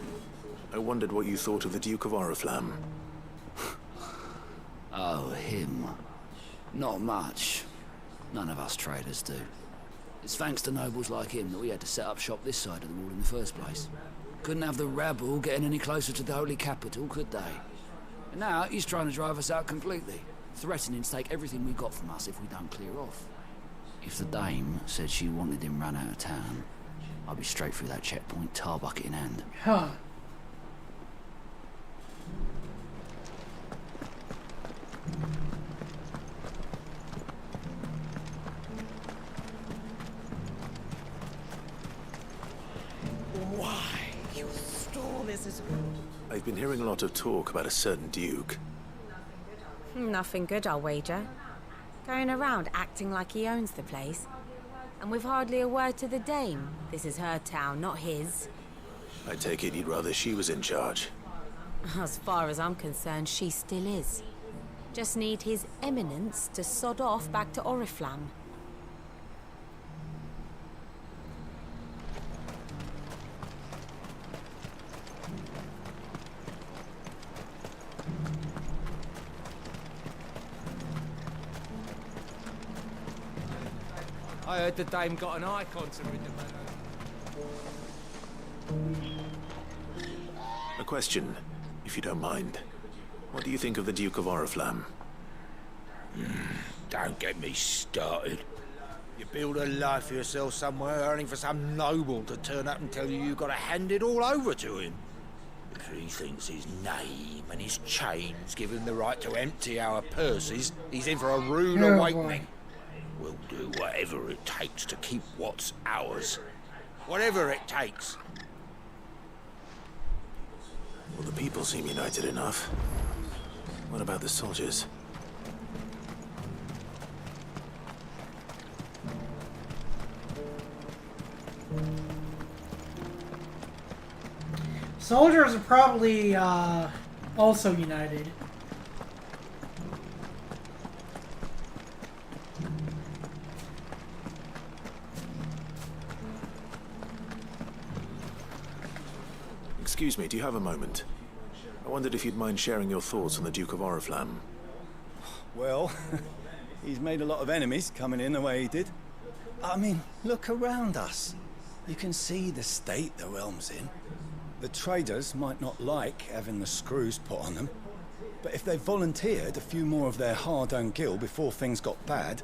I wondered what you thought of the Duke of Oriflamme. Oh, him. Not much. None of us traders do. It's thanks to nobles like him that we had to set up shop this side of the wall in the first place. Couldn't have the rabble getting any closer to the holy capital, could they? And now he's trying to drive us out completely, threatening to take everything we got from us if we don't clear off. If the dame said she wanted him run out of town, I'd be straight through that checkpoint, tar bucket in hand. Huh. Why, you stole Mrs. I've been hearing a lot of talk about a certain Duke. Nothing good, I'll wager. Going around acting like he owns the place. And with hardly a word to the dame. This is her town, not his. I take it you'd rather she was in charge. As far as I'm concerned, she still is. Just need his eminence to sod off back to Oriflamme. I heard the dame got an icon to rid the A question, if you don't mind. What do you think of the Duke of Oriflamme? Don't get me started. You build a life for yourself somewhere, earning for some noble to turn up and tell you you've got to hand it all over to him. If he thinks his name and his chains give him the right to empty our purses, he's in for a rude awakening. We'll do whatever it takes to keep what's ours. Whatever it takes. Well, the people seem united enough. What about the soldiers? Soldiers are probably also united. Excuse me, do you have a moment? I wondered if you'd mind sharing your thoughts on the Duke of Oriflamme. Well, he's made a lot of enemies coming in the way he did. I mean, look around us. You can see the state the realm's in. The traders might not like having the screws put on them, but if they volunteered a few more of their hard-earned gil before things got bad,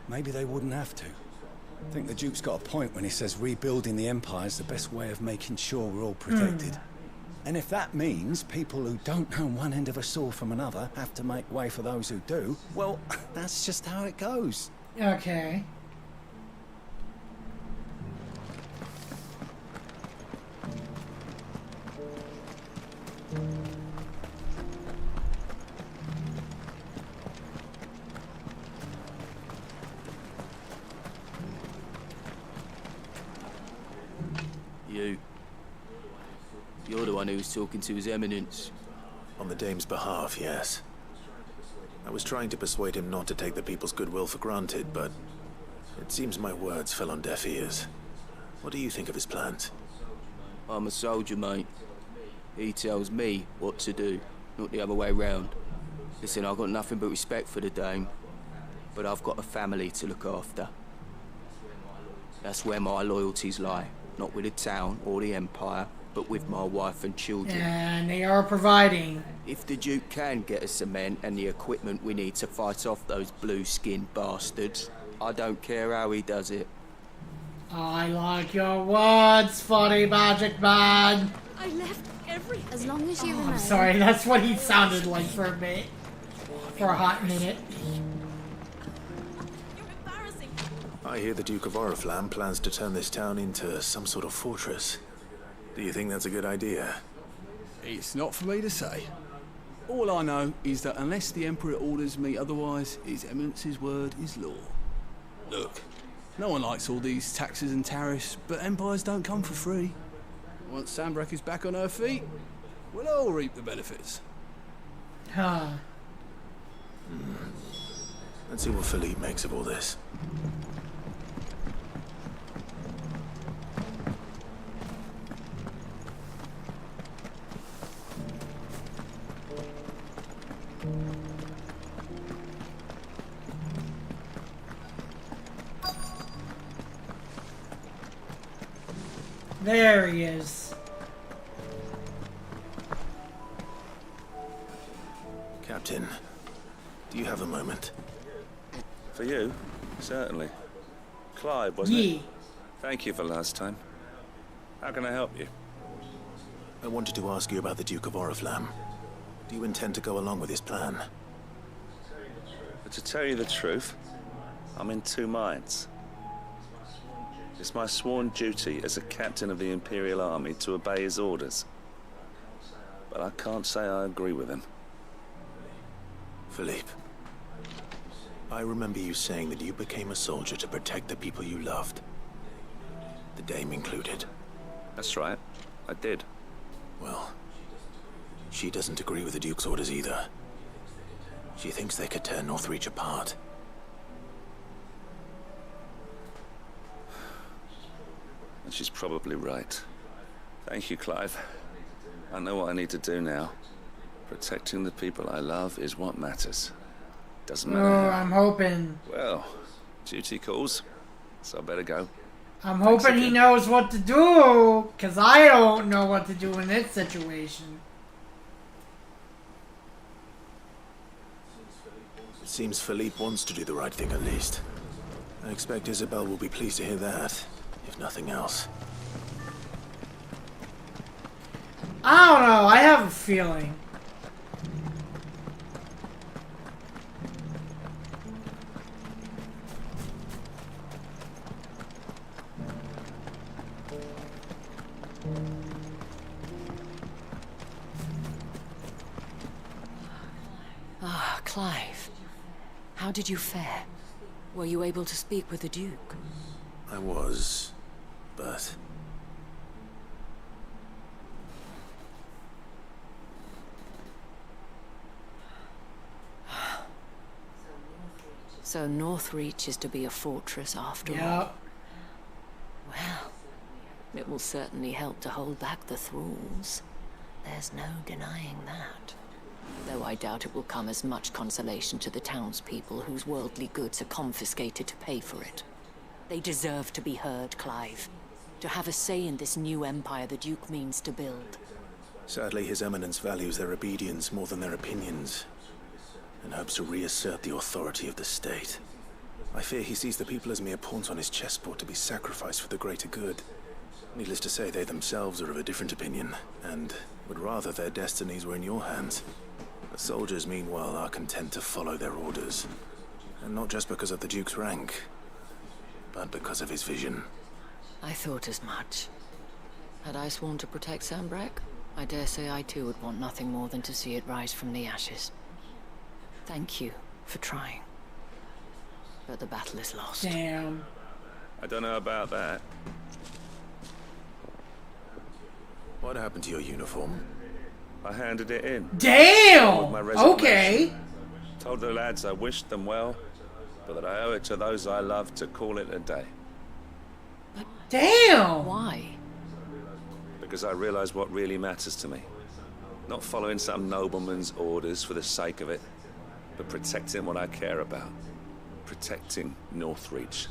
maybe they wouldn't have to. I think the Duke's got a point when he says rebuilding the Empire's the best way of making sure we're all protected. And if that means people who don't know one end of a sword from another have to make way for those who do, well, that's just how it goes. Okay. You're the one who was talking to His Eminence. On the Dame's behalf, yes. I was trying to persuade him not to take the people's goodwill for granted, but it seems my words fell on deaf ears. What do you think of his plans? I'm a soldier, mate. He tells me what to do, not the other way round. Listen, I've got nothing but respect for the Dame, but I've got a family to look after. That's where my loyalties lie, not with the town or the Empire, but with my wife and children. And they are providing. If the Duke can get us cement and the equipment we need to fight off those blue-skinned bastards, I don't care how he does it. I like your words, funny magic man. I left everything. As long as you I'm sorry, that's what he sounded like for a bit. For a hot minute. I hear the Duke of Oriflamme plans to turn this town into some sort of fortress. Do you think that's a good idea? It's not for me to say. All I know is that unless the Emperor orders me otherwise, His Eminence's word is law. Look, no one likes all these taxes and tariffs, but empires don't come for free. Once Sanbreque is back on her feet, we'll all reap the benefits. Huh. Let's see what Philippe makes of all this. There he is. Captain, do you have a moment? For you? Certainly. Clive, wasn't Ye. it? Thank you for last time. How can I help you? I wanted to ask you about the Duke of Oriflamme. Do you intend to go along with his plan? But to tell you the truth, I'm in two minds. It's my sworn duty as a captain of the Imperial Army to obey his orders. But I can't say I agree with him. Philippe, I remember you saying that you became a soldier to protect the people you loved. The Dame included. That's right. I did. Well, she doesn't agree with the Duke's orders either. She thinks they could tear Northreach apart. And she's probably right. Thank you, Clive. I know what I need to do now. Protecting the people I love is what matters. Doesn't matter how. I'm hoping. Well, duty calls. so I better go. I'm hoping he knows what to do, because I don't know what to do in this situation. It seems Philippe wants to do the right thing at least. I expect Isabel will be pleased to hear that, if nothing else. I don't know, I have a feeling. Ah, Clive. How did you fare? Were you able to speak with the Duke? I was, but... So Northreach is to be a fortress after all? Yep. Well, it will certainly help to hold back the thralls. There's no denying that. Though I doubt it will come as much consolation to the townspeople whose worldly goods are confiscated to pay for it. They deserve to be heard, Clive. To have a say in this new empire the Duke means to build. Sadly, His Eminence values their obedience more than their opinions, and hopes to reassert the authority of the state. I fear he sees the people as mere pawns on his chessboard to be sacrificed for the greater good. Needless to say, they themselves are of a different opinion, and would rather their destinies were in your hands. The soldiers, meanwhile, are content to follow their orders. And not just because of the Duke's rank, but because of his vision. I thought as much. Had I sworn to protect Sanbreque, I dare say I too would want nothing more than to see it rise from the ashes. Thank you for trying. But the battle is lost. Damn. I don't know about that. What happened to your uniform? I handed it in. Damn! With my resignation. Okay. Told the lads I wished them well, but that I owe it to those I love to call it a day. Damn! Why? Because I realize what really matters to me. Not following some nobleman's orders for the sake of it, but protecting what I care about. Protecting Northreach.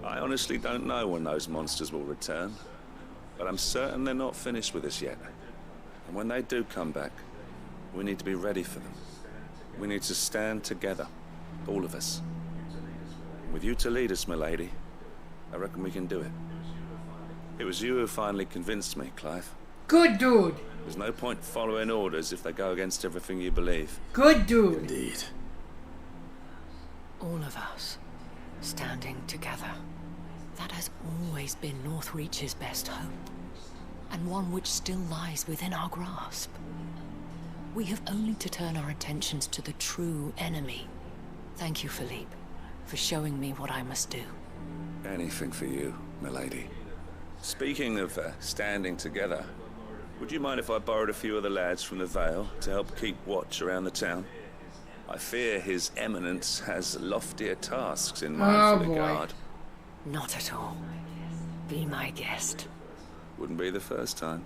I honestly don't know when those monsters will return, but I'm certain they're not finished with us yet. And when they do come back, we need to be ready for them. We need to stand together, all of us. With you to lead us, milady, I reckon we can do it. It was you who finally convinced me, Clive. Good dude. There's no point following orders if they go against everything you believe. Good dude. Indeed. All of us, standing together. That has always been Northreach's best hope, and one which still lies within our grasp. We have only to turn our attentions to the true enemy. Thank you, Philippe, for showing me what I must do. Anything for you, milady. Speaking of standing together, would you mind if I borrowed a few of the lads from the Vale to help keep watch around the town? I fear His Eminence has loftier tasks in mind for the guard. Not at all. Be my guest. Wouldn't be the first time.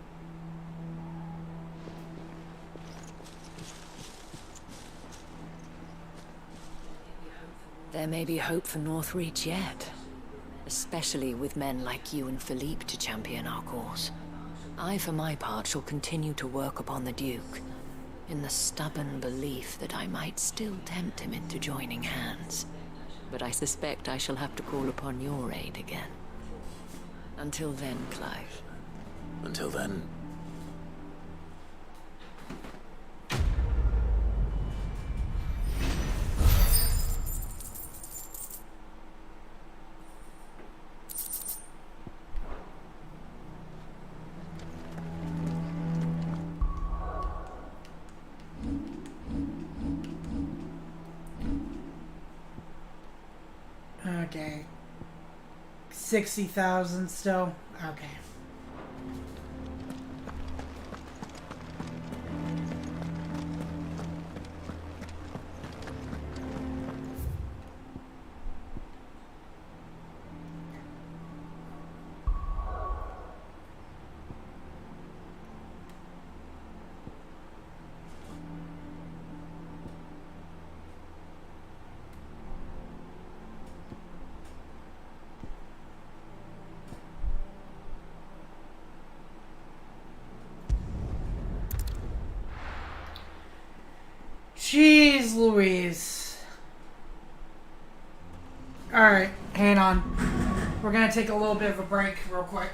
There may be hope for Northreach yet. Especially with men like you and Philippe to champion our cause. I, for my part, shall continue to work upon the Duke, in the stubborn belief that I might still tempt him into joining hands. But I suspect I shall have to call upon your aid again. Until then, Clive. Until then. Okay. 60,000 still? Okay. Jeez Louise. Alright, hang on. We're gonna take a little bit of a break real quick.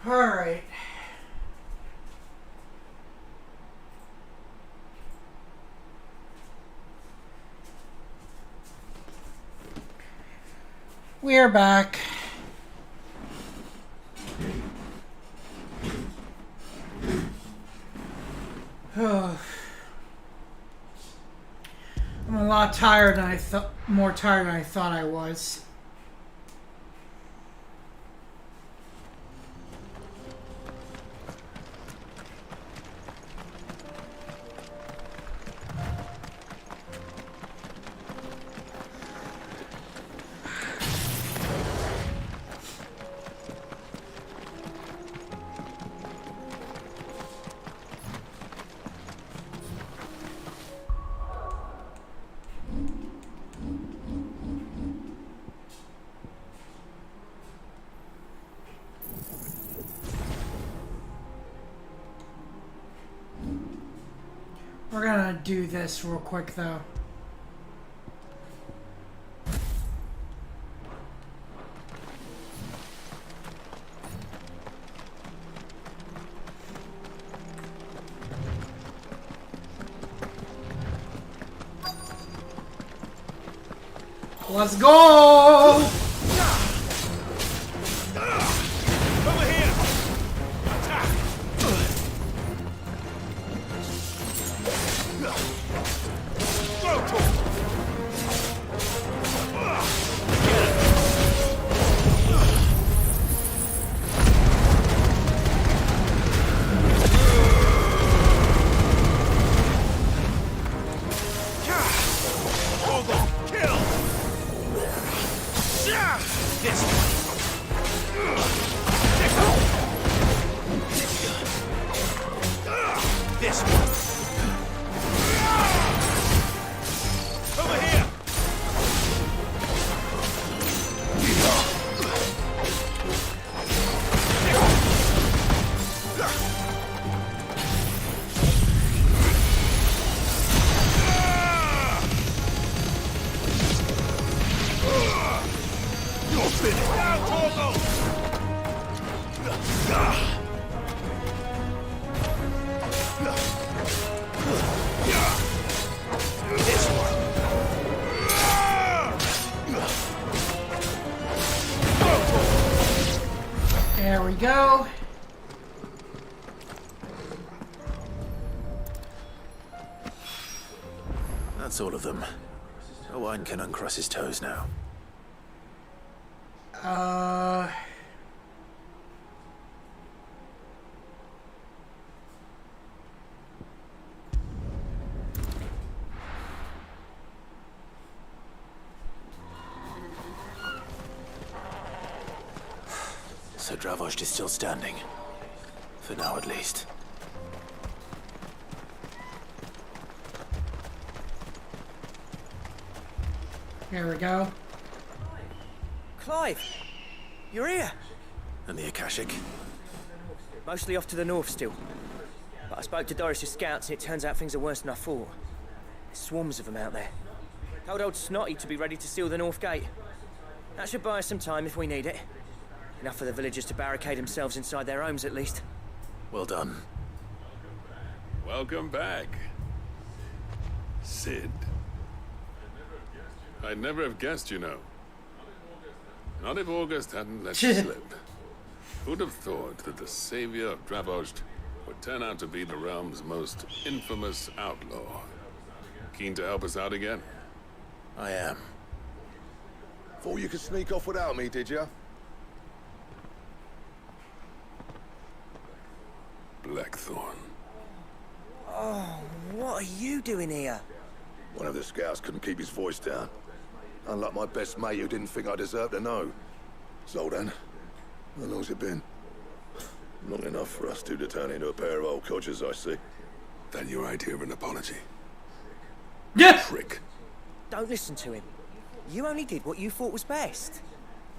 Alright. We're back. I'm a lot tired than I thought, more tired than I thought I was. We're gonna do this real quick though. Let's go! Over here! Attack! There we go. That's all of them. Owain can uncross his toes now. So Dravost is still standing. For now, at least. Here we go. Clive! You're here! And the Akashic? Mostly off to the north still. But I spoke to Doris's scouts and it turns out things are worse than I thought. There's swarms of them out there. Told old Snotty to be ready to seal the north gate. That should buy us some time if we need it. Enough for the villagers to barricade themselves inside their homes, at least. Well done. Welcome back, Sid. I'd never have guessed, you know. Not if August hadn't let you slip. Who'd have thought that the savior of Dravost would turn out to be the realm's most infamous outlaw? Keen to help us out again? I am. Thought you could sneak off without me, did you? Blackthorn. Oh, what are you doing here? One of the scouts couldn't keep his voice down. Unlike my best mate who didn't think I deserved to know. So then, how long's it been? Long enough for us two to turn into a pair of old codgers, I see. Then your idea of an apology? Yeah! Prick. Don't listen to him. You only did what you thought was best.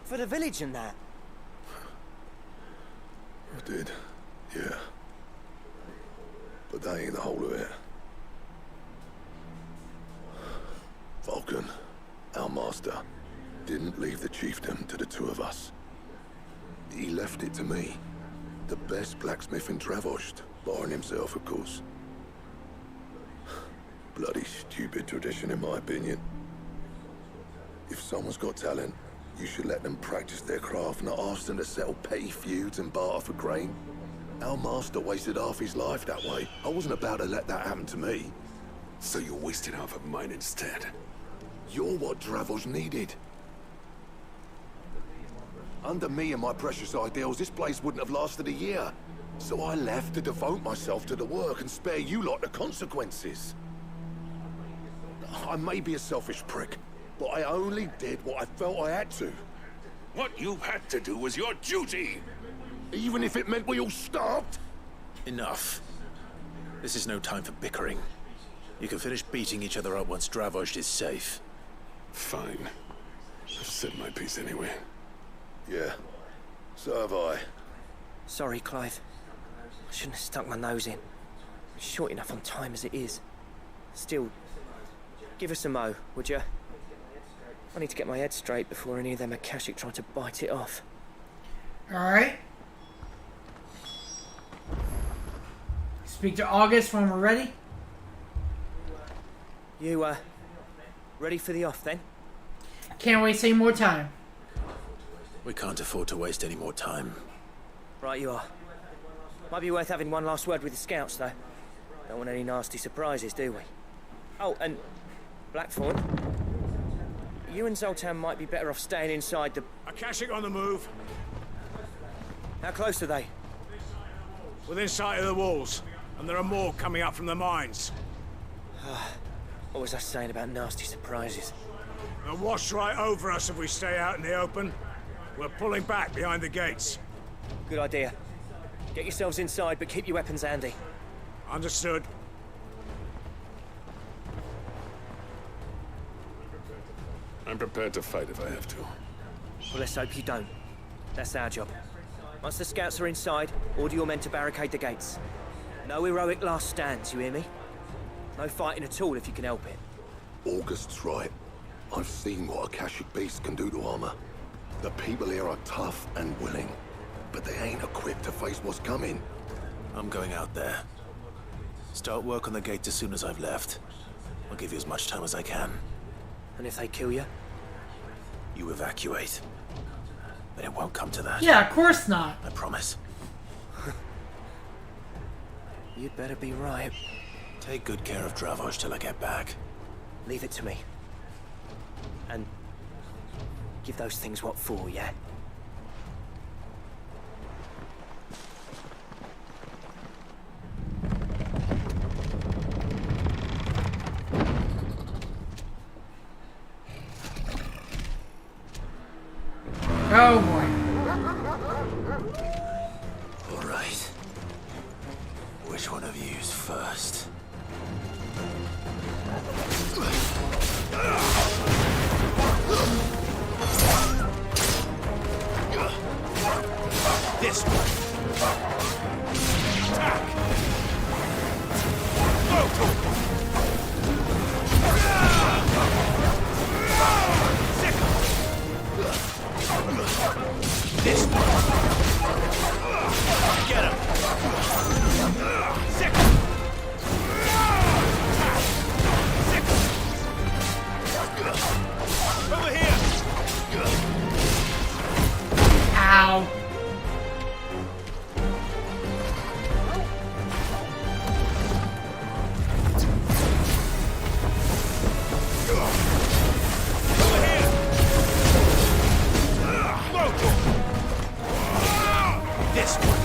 For the village and that. I did, yeah. But that ain't the whole of it. Vulcan, our master, didn't leave the chiefdom to the two of us. He left it to me. The best blacksmith in Dravost, barring himself, of course. Bloody stupid tradition, in my opinion. If someone's got talent, you should let them practice their craft, not ask them to settle petty feuds and barter for grain. Our master wasted half his life that way. I wasn't about to let that happen to me. So you wasted half of mine instead. You're what Dravost needed. Under me and my precious ideals, this place wouldn't have lasted a year. So I left to devote myself to the work and spare you lot the consequences. I may be a selfish prick, but I only did what I felt I had to. What you had to do was your duty! Even if it meant we all starved? Enough. This is no time for bickering. You can finish beating each other up once Dravost is safe. Fine. I've said my piece anyway. Yeah, so have I. Sorry, Clive. I shouldn't have stuck my nose in. Short enough on time as it is. Still, give us a mo, would you? I need to get my head straight before any of them Akashic try to bite it off. Alright. Speak to August when we're ready. You, ready for the off then? Can't waste any more time. We can't afford to waste any more time. Right you are. Might be worth having one last word with the scouts, though. Don't want any nasty surprises, do we? Oh, and Blackthorn, you and Zoltan might be better off staying inside the... Akashic on the move. How close are they? Within sight of the walls, and there are more coming up from the mines. What was I saying about nasty surprises? They'll wash right over us if we stay out in the open. We're pulling back behind the gates. Good idea. Get yourselves inside, but keep your weapons handy. Understood. I'm prepared to fight if I have to. Well, let's hope you don't. That's our job. Once the scouts are inside, order your men to barricade the gates. No heroic last stands, you hear me? No fighting at all if you can help it. August's right. I've seen what Akashic beasts can do to armor. The people here are tough and willing, but they ain't equipped to face what's coming. I'm going out there. Start work on the gate as soon as I've left. I'll give you as much time as I can. And if they kill you? You evacuate. But it won't come to that. Yeah, of course not. I promise. You'd better be right. Take good care of Dravost till I get back. Leave it to me. And give those things what for, yeah? Oh boy. All right. Which one of you's first? This one. Attack. This one. Get him. Second. Over here. Ow. This one.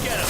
Get him.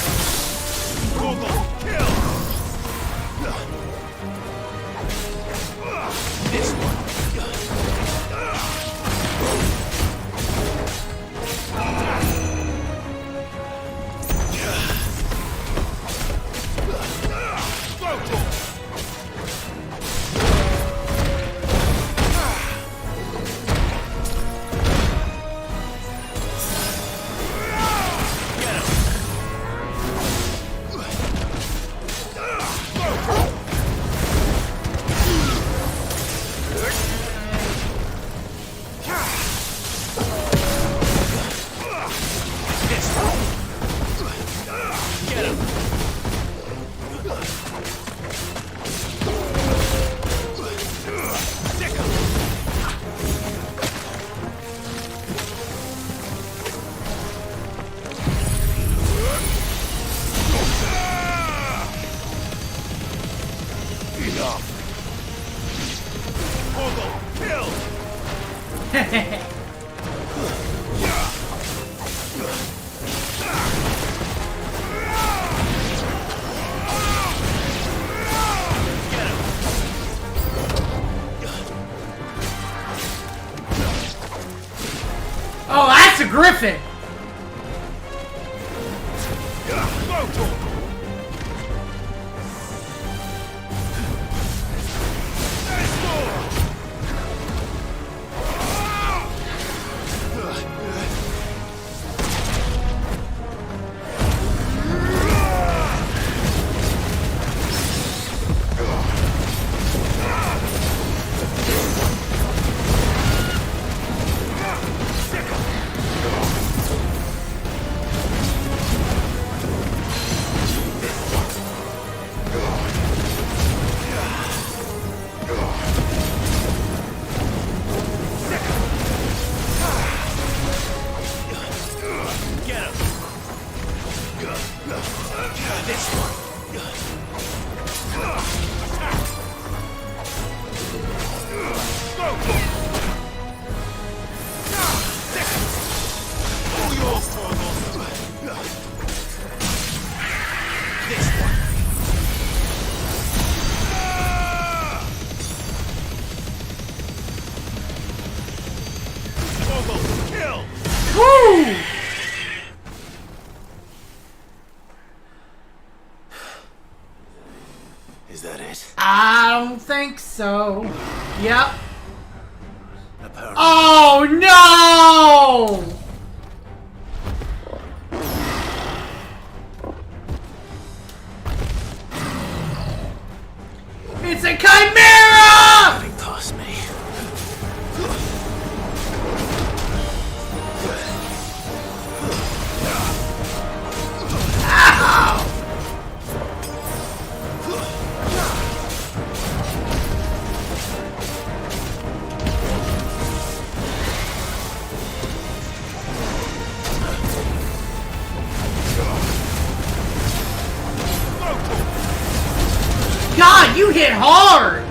This one. Go! All yours, Torgal. This one. Torgal, kill! Woo! Is that it? I don't think so. Yep. Apparently. Oh no! It's a chimera! Getting past me. Ow! God, you hit hard!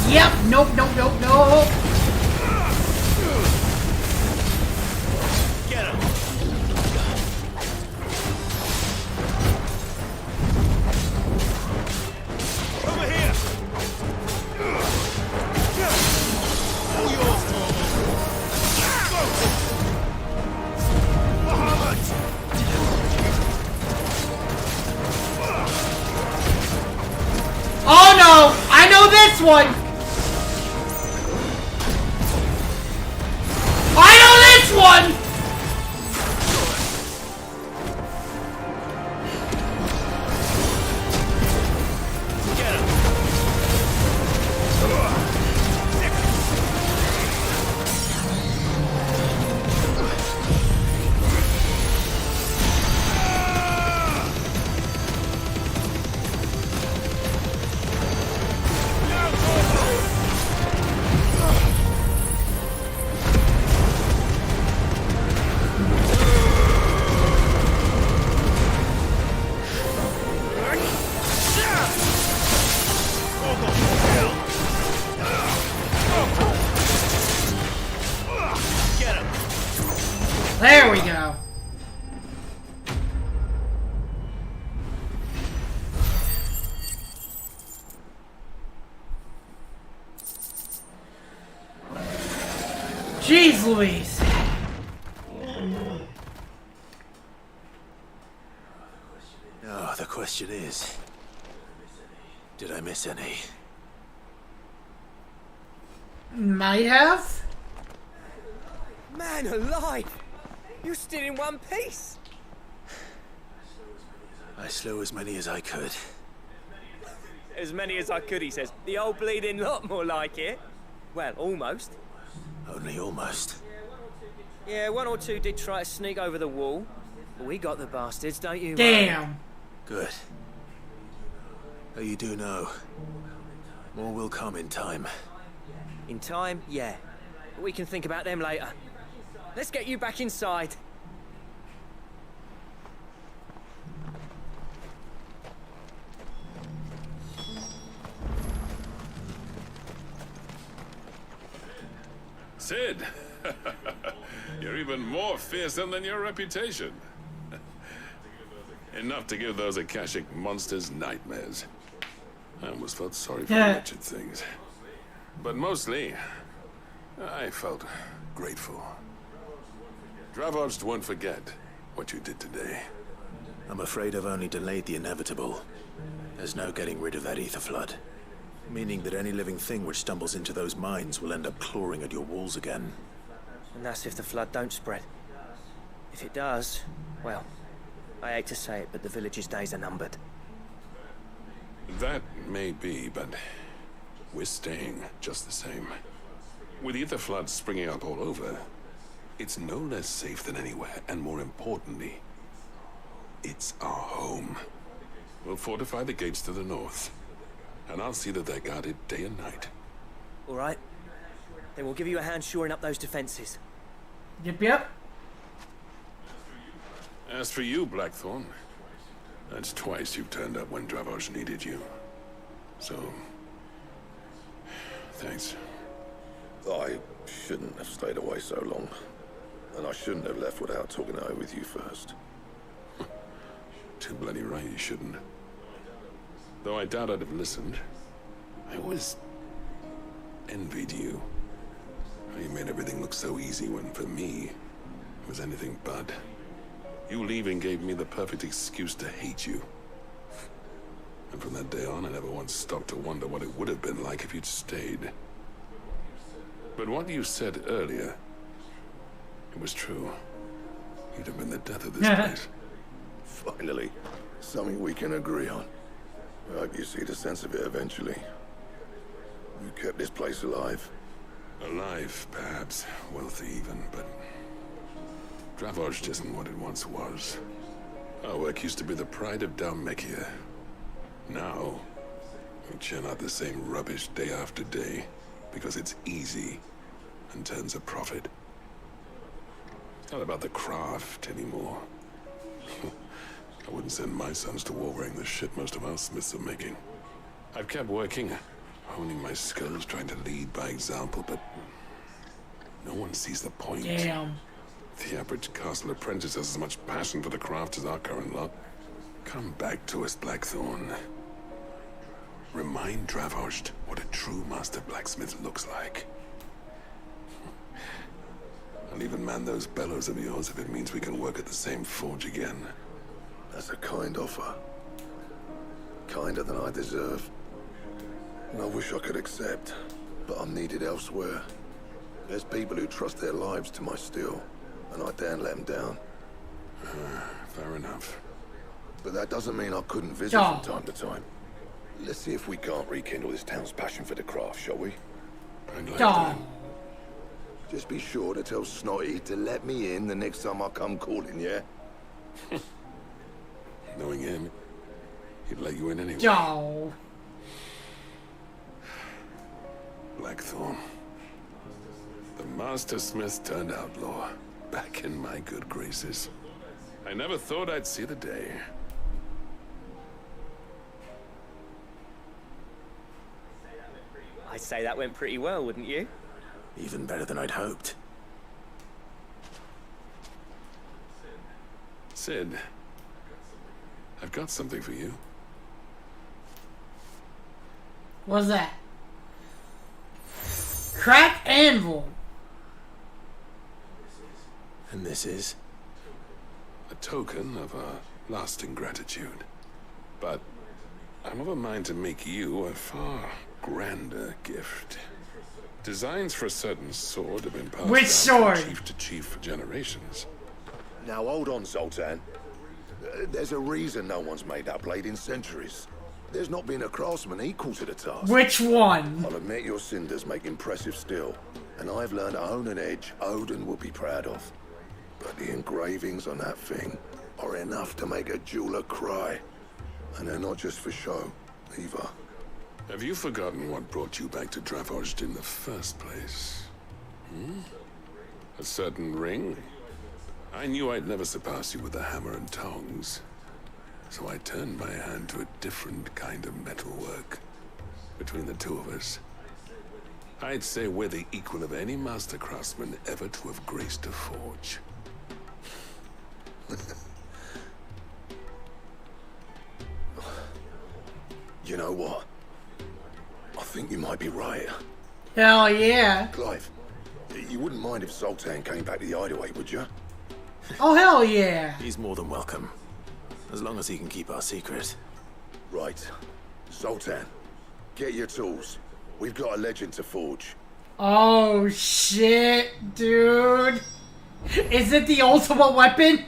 Yep, nope, nope, nope, nope. Get him. Over here. All yours, Torgal. Oh no! I know this one! I know this one! There we go. Jeez Louise. No, the question is, did I miss any? Might have? Man alive! You're still in one piece! I slew as many as I could. As many as I could, he says. The old bleeding lot, more like it. Well, almost. Only almost. Yeah, one or two did try to sneak over the wall. But we got the bastards, don't you? Damn. Good. Though you do know, more will come in time. In time, yeah. But we can think about them later. Let's get you back inside. Sid, you're even more fearsome than your reputation. Enough to give those Akashic monsters nightmares. I almost felt sorry for the wretched things. But mostly, I felt grateful. Dravojst won't forget what you did today. I'm afraid I've only delayed the inevitable. There's no getting rid of that ether flood. Meaning that any living thing which stumbles into those mines will end up clawing at your walls again. And that's if the flood don't spread. If it does, well, I hate to say it, but the village's days are numbered. That may be, but we're staying just the same. With ether floods springing up all over, it's no less safe than anywhere, and more importantly, it's our home. We'll fortify the gates to the north, and I'll see that they're guarded day and night. All right. Then we'll give you a hand shoring up those defenses. Yep. As for you, Blackthorn, that's twice you've turned up when Dravoj needed you. So, thanks. I shouldn't have stayed away so long. And I shouldn't have left without talking it over with you first. Too bloody right you shouldn't. Though I doubt I'd have listened. I always envied you. How you made everything look so easy when, for me, it was anything but. You leaving gave me the perfect excuse to hate you. And from that day on, I never once stopped to wonder what it would have been like if you'd stayed. But what you said earlier, it was true. You'd have been the death of this place. Finally, something we can agree on. I hope you see the sense of it eventually. You kept this place alive. Alive, perhaps. Wealthy even, but Dravoj isn't what it once was. Our work used to be the pride of Dalmekia. Now, we churn out the same rubbish day after day because it's easy and turns a profit. It's not about the craft anymore. I wouldn't send my sons to war wearing the shit most of our smiths are making. I've kept working, honing my skills, trying to lead by example, but no one sees the point. Damn. The average castle apprentice has as much passion for the craft as our current lot. Come back to us, Blackthorn. Remind Dravoj what a true master blacksmith looks like. I'll even man those bellows of yours if it means we can work at the same forge again. That's a kind offer. Kinder than I deserve. And I wish I could accept, but I'm needed elsewhere. There's people who trust their lives to my steel, and I daren't let them down. Fair enough. But that doesn't mean I couldn't visit from time to time. Let's see if we can't rekindle this town's passion for the craft, shall we? I'd like to. Just be sure to tell Snotty to let me in the next time I come calling, yeah? Knowing him, he'd let you in anyway. Oh. Blackthorn. The Master Smith turned outlaw, back in my good graces. I never thought I'd see the day. I'd say that went pretty well, wouldn't you? Even better than I'd hoped. Sid, I've got something for you. What's that? Crack anvil. And this is? A token of our lasting gratitude. But I'm of a mind to make you a far grander gift. Designs for a certain sword have been passed Which down sword? from chief to chief for generations. Now hold on, Zoltan. There's a reason no one's made that blade in centuries. There's not been a craftsman equal to the task. Which one? I'll admit your cinders make impressive steel, and I've learned to own an edge Odin will be proud of. But the engravings on that thing are enough to make a jeweler cry. And they're not just for show, either. Have you forgotten what brought you back to Dravozd in the first place? A certain ring? I knew I'd never surpass you with the hammer and tongs. So I turned my hand to a different kind of metalwork. Between the two of us, I'd say we're the equal of any master craftsman ever to have graced a forge. You know what? I think you might be right. Hell yeah. Clive, you wouldn't mind if Zoltan came back to the hideaway, would you? Oh, hell yeah. He's more than welcome. As long as he can keep our secret. Right. Zoltan, get your tools. We've got a legend to forge. Oh, shit, dude. Is it the ultimate weapon?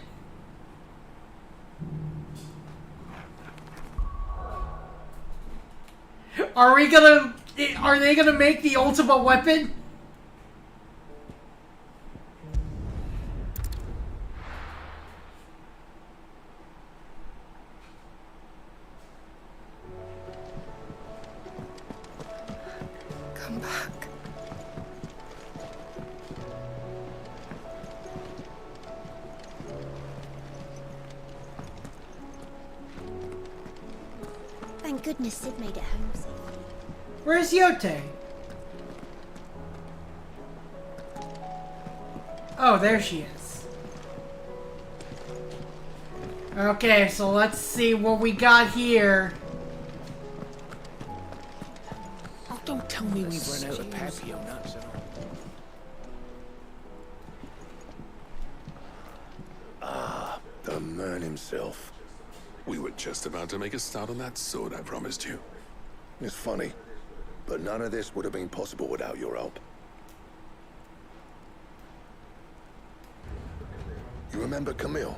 Are they gonna make the ultimate weapon? Come back. Thank goodness Sid made it home safely. Where's Yote? Oh, there she is. Okay, so let's see what we got here. Oh, don't tell me we've run out of papio nuts. Ah, the man himself. We were just about to make a start on that sword I promised you. It's funny, but none of this would have been possible without your help. You remember Camille?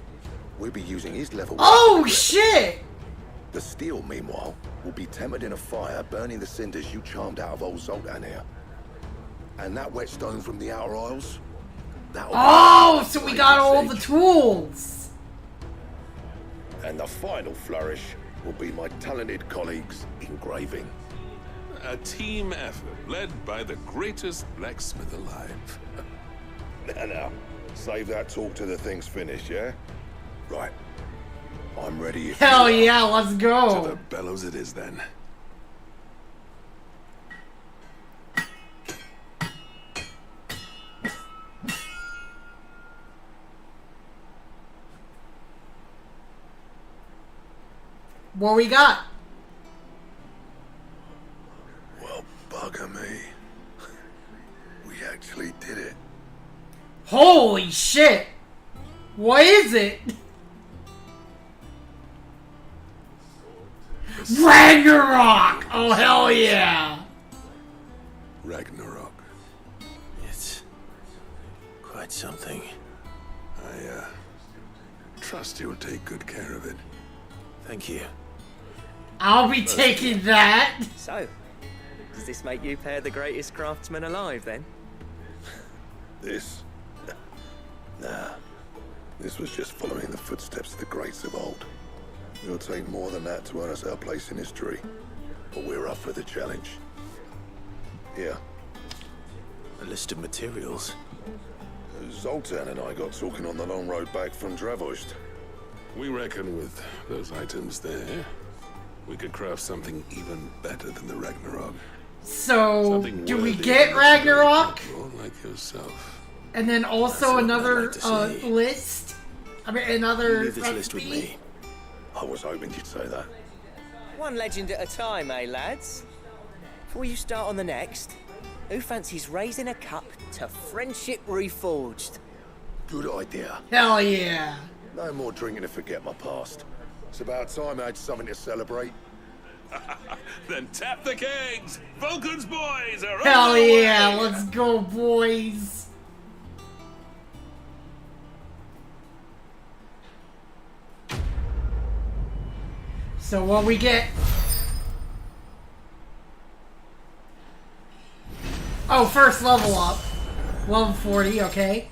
We'll be using his level. Oh, shit! The steel, meanwhile, will be tempered in a fire, burning the cinders you charmed out of old Zoltan here. And that whetstone from the Outer Isles? Oh, so we got all the tools! And the final flourish will be my talented colleagues engraving. A team effort led by the greatest blacksmith alive. Now, save that talk till the thing's finished, yeah? Right. I'm ready if Hell you are. yeah, let's go! To the bellows it is then. What we got? Well, bugger me. We actually did it. Holy shit! What is it? Ragnarok! Oh hell yeah! Ragnarok. It's quite something. I trust you'll take good care of it. Thank you. I'll be taking that! So, does this make you pair the greatest craftsman alive, then? This? Nah. This was just following the footsteps of the greats of old. It'll take more than that to earn us our place in history. But we're up for the challenge. Here. A list of materials. Zoltan and I got talking on the long road back from Dravozd. We reckon with those items there, we could craft something even better than the Ragnarok. So, Something do we worthy get of a Ragnarok? people like yourself. And then also another list? I mean, another Leave this list with recipe? me. I was hoping you'd say that. One legend at a time, eh, lads? Before you start on the next, who fancies raising a cup to Friendship Reforged? Good idea. Hell yeah. No more drinking to forget my past. It's about time I had something to celebrate. Then tap the kegs! Vulcan's boys are Hell on the yeah, way! let's go, boys. So what we get? Oh, first level up. Level 40, okay.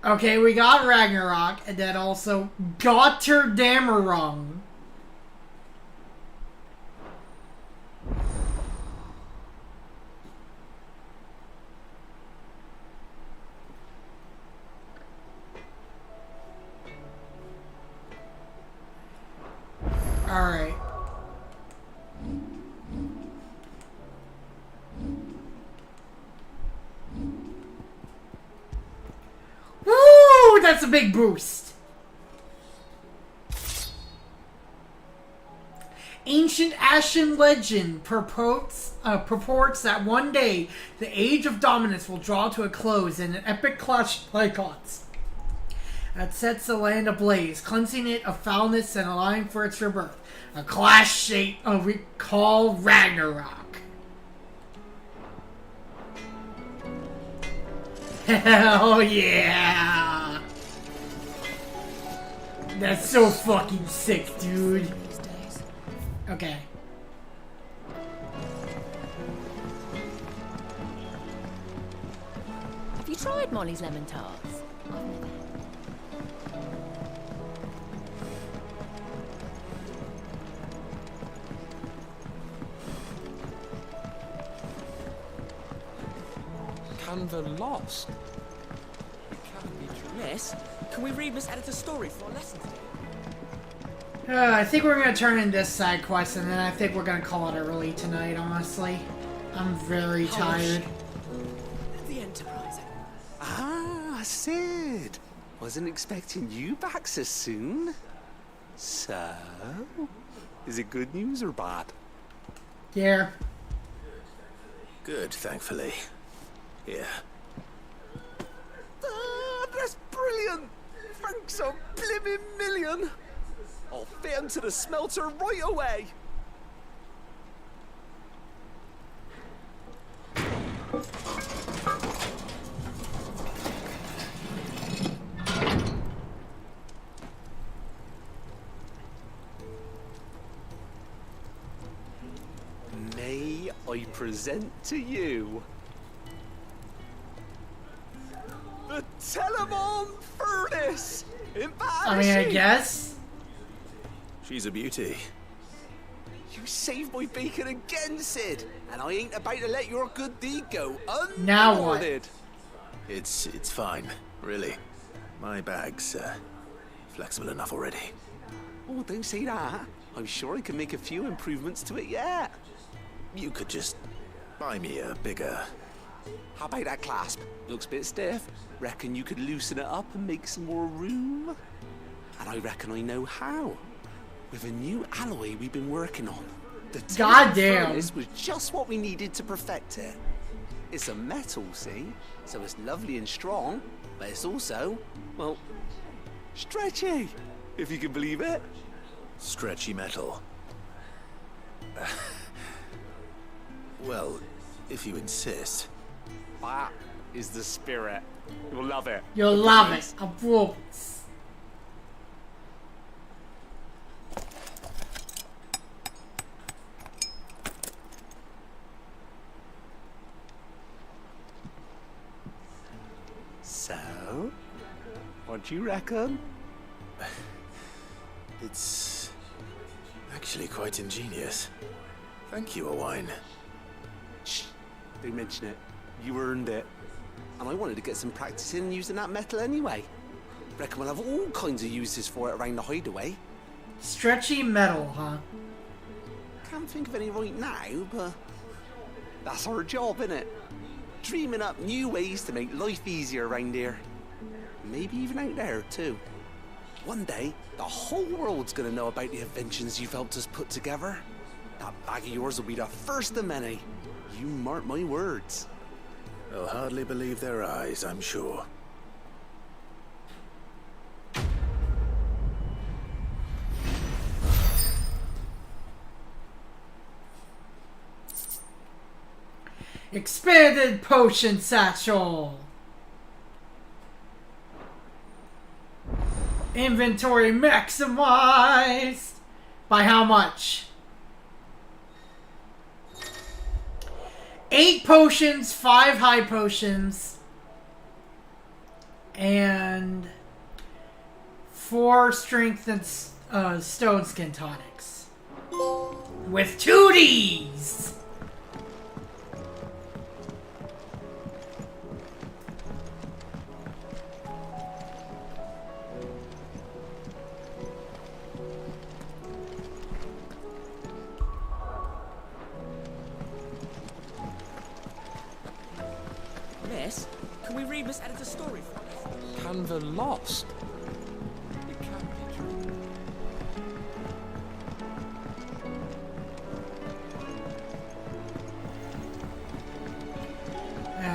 Okay, we got Ragnarok, and then also Götterdämmerung. Alright. Woo! That's a big boost. Ancient Ashen legend purports that one day the Age of Dominance will draw to a close in an epic clash of icons that sets the land ablaze, cleansing it of foulness and allowing for its rebirth. A clash we call Ragnarok. Hell yeah! That's so fucking sick, dude. Okay. Have you tried Molly's lemon tarts? Canva lost. It can't be true. Miss, can we read Miss Editor's story for our lesson today? I think we're gonna turn in this side quest, and then I think we're gonna call it early tonight, honestly. I'm very tired. The Enterprise. Ah, Sid. Wasn't expecting you back so soon. So, is it good news or bad? Yeah. Good, thankfully. Here. Ah, that's brilliant! Thanks a blimmin' million! I'll fit 'em to the smelter right away! May I present to you the Telemon Furnace! I mean, I guess. She's a beauty. You saved my bacon again, Sid, and I ain't about to let your good deed go unrewarded. Now what? It's fine, really. My bag's flexible enough already. Oh, don't say that. I'm sure I can make a few improvements to it yet. You could just buy me a bigger... How about that clasp? Looks a bit stiff. Reckon you could loosen it up and make some more room? And I reckon I know how. With a new alloy we've been working on. The Goddamn. furnace was just what we needed to perfect it. It's a metal, see? So it's lovely and strong, but it's also, well, stretchy, if you can believe it. Stretchy metal. Well, if you insist. That is the spirit. You'll love it. You'll love it. I promise. So, what do you reckon? It's actually quite ingenious. Thank you, Owain. Shh, don't mention it. You earned it. And I wanted to get some practice in using that metal anyway. Reckon we'll have all kinds of uses for it around the hideaway. Stretchy metal, huh? Can't think of any right now, but that's our job, innit? Dreaming up new ways to make life easier around here. Maybe even out there, too. One day, the whole world's gonna know about the inventions you've helped us put together. That bag of yours will be the first of many. You mark my words. They'll hardly believe their eyes, I'm sure. Expanded potion satchel. Inventory maximized. By how much? 8 potions, 5 high potions, and 4 strength and stone skin tonics. With 2 Ds! Miss, can we read Miss Editor's story for us? Canva lost. It can't be true.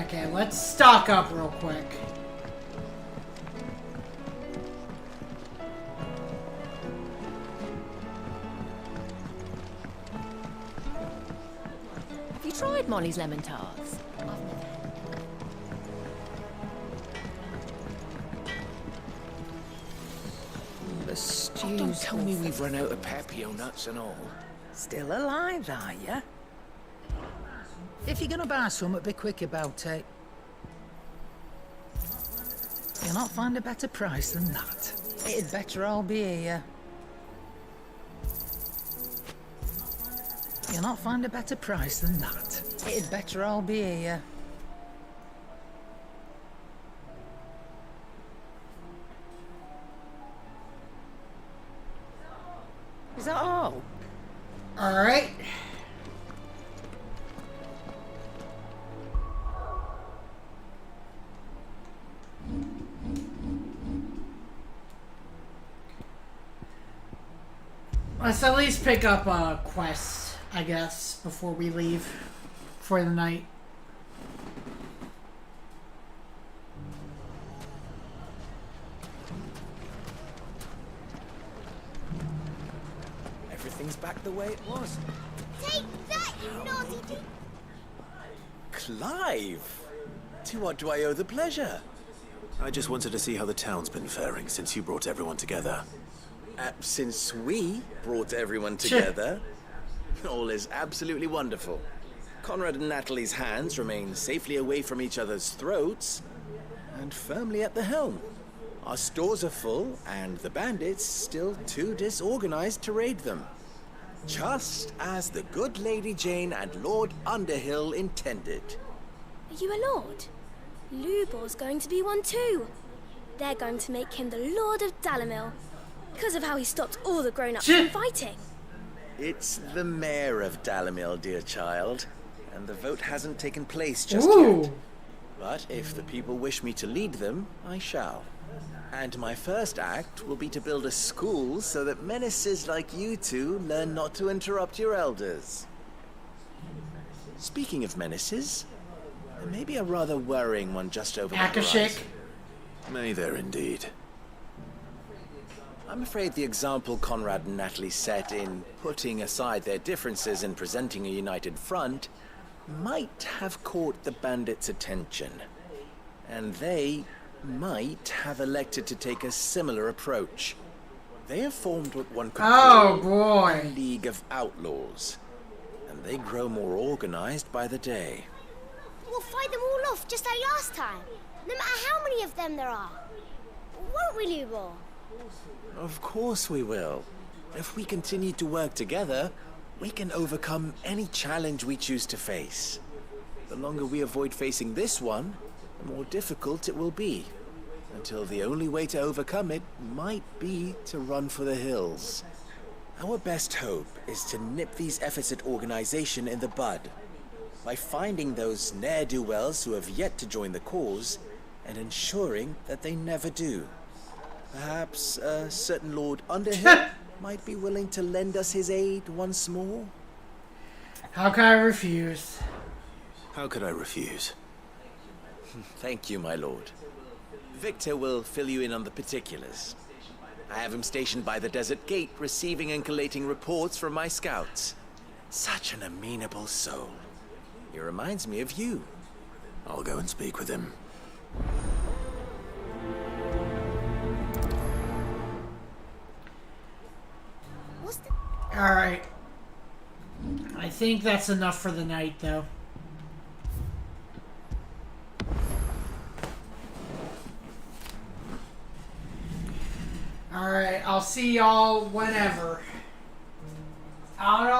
Okay, let's stock up real quick. Have you tried Molly's lemon tarts? The stew. Don't tell me we've run out of papio nuts and all. Still alive, are ya? If you're gonna buy some, be quick about it. You'll not find a better price than that. It'd better all be here. You'll not find a better price than that. It'd better all be here. Is that all? Alright. Let's at least pick up a quest, I guess, before we leave for the night. Everything's back the way it was. Take that, you naughty thing! Clive! To what do I owe the pleasure? I just wanted to see how the town's been faring since you brought everyone together. Since we brought everyone together, all is absolutely wonderful. Conrad and Natalie's hands remain safely away from each other's throats and firmly at the helm. Our stores are full, and the bandits still too disorganized to raid them. Just as the good Lady Jane and Lord Underhill intended. Are you a lord? Lubor's going to be one too. They're going to make him the Lord of Dalimil, because of how he stopped all the grown-ups from fighting. It's the mayor of Dalimil, dear child, and the vote hasn't taken place just yet. But if the people wish me to lead them, I shall. And my first act will be to build a school so that menaces like you two learn not to interrupt your elders. Speaking of menaces, there may be a rather worrying one just over the horizon. May there indeed. I'm afraid the example Conrad and Natalie set in putting aside their differences and presenting a united front might have caught the bandits' attention. And they might have elected to take a similar approach. They have formed what one could call a League of Outlaws, and they grow more organized by the day. We'll fight them all off just like last time, no matter how many of them there are. Won't we, Lubor? Of course we will. If we continue to work together, we can overcome any challenge we choose to face. The longer we avoid facing this one, the more difficult it will be, until the only way to overcome it might be to run for the hills. Our best hope is to nip these efforts at organization in the bud, by finding those ne'er-do-wells who have yet to join the cause, and ensuring that they never do. Perhaps a certain Lord Underhill might be willing to lend us his aid once more? How can I refuse? How could I refuse? Thank you, my lord. Victor will fill you in on the particulars. I have him stationed by the desert gate, receiving and collating reports from my scouts. Such an amenable soul. He reminds me of you. I'll go and speak with him. Alright. I think that's enough for the night, though. Alright, I'll see y'all whenever. I don't know.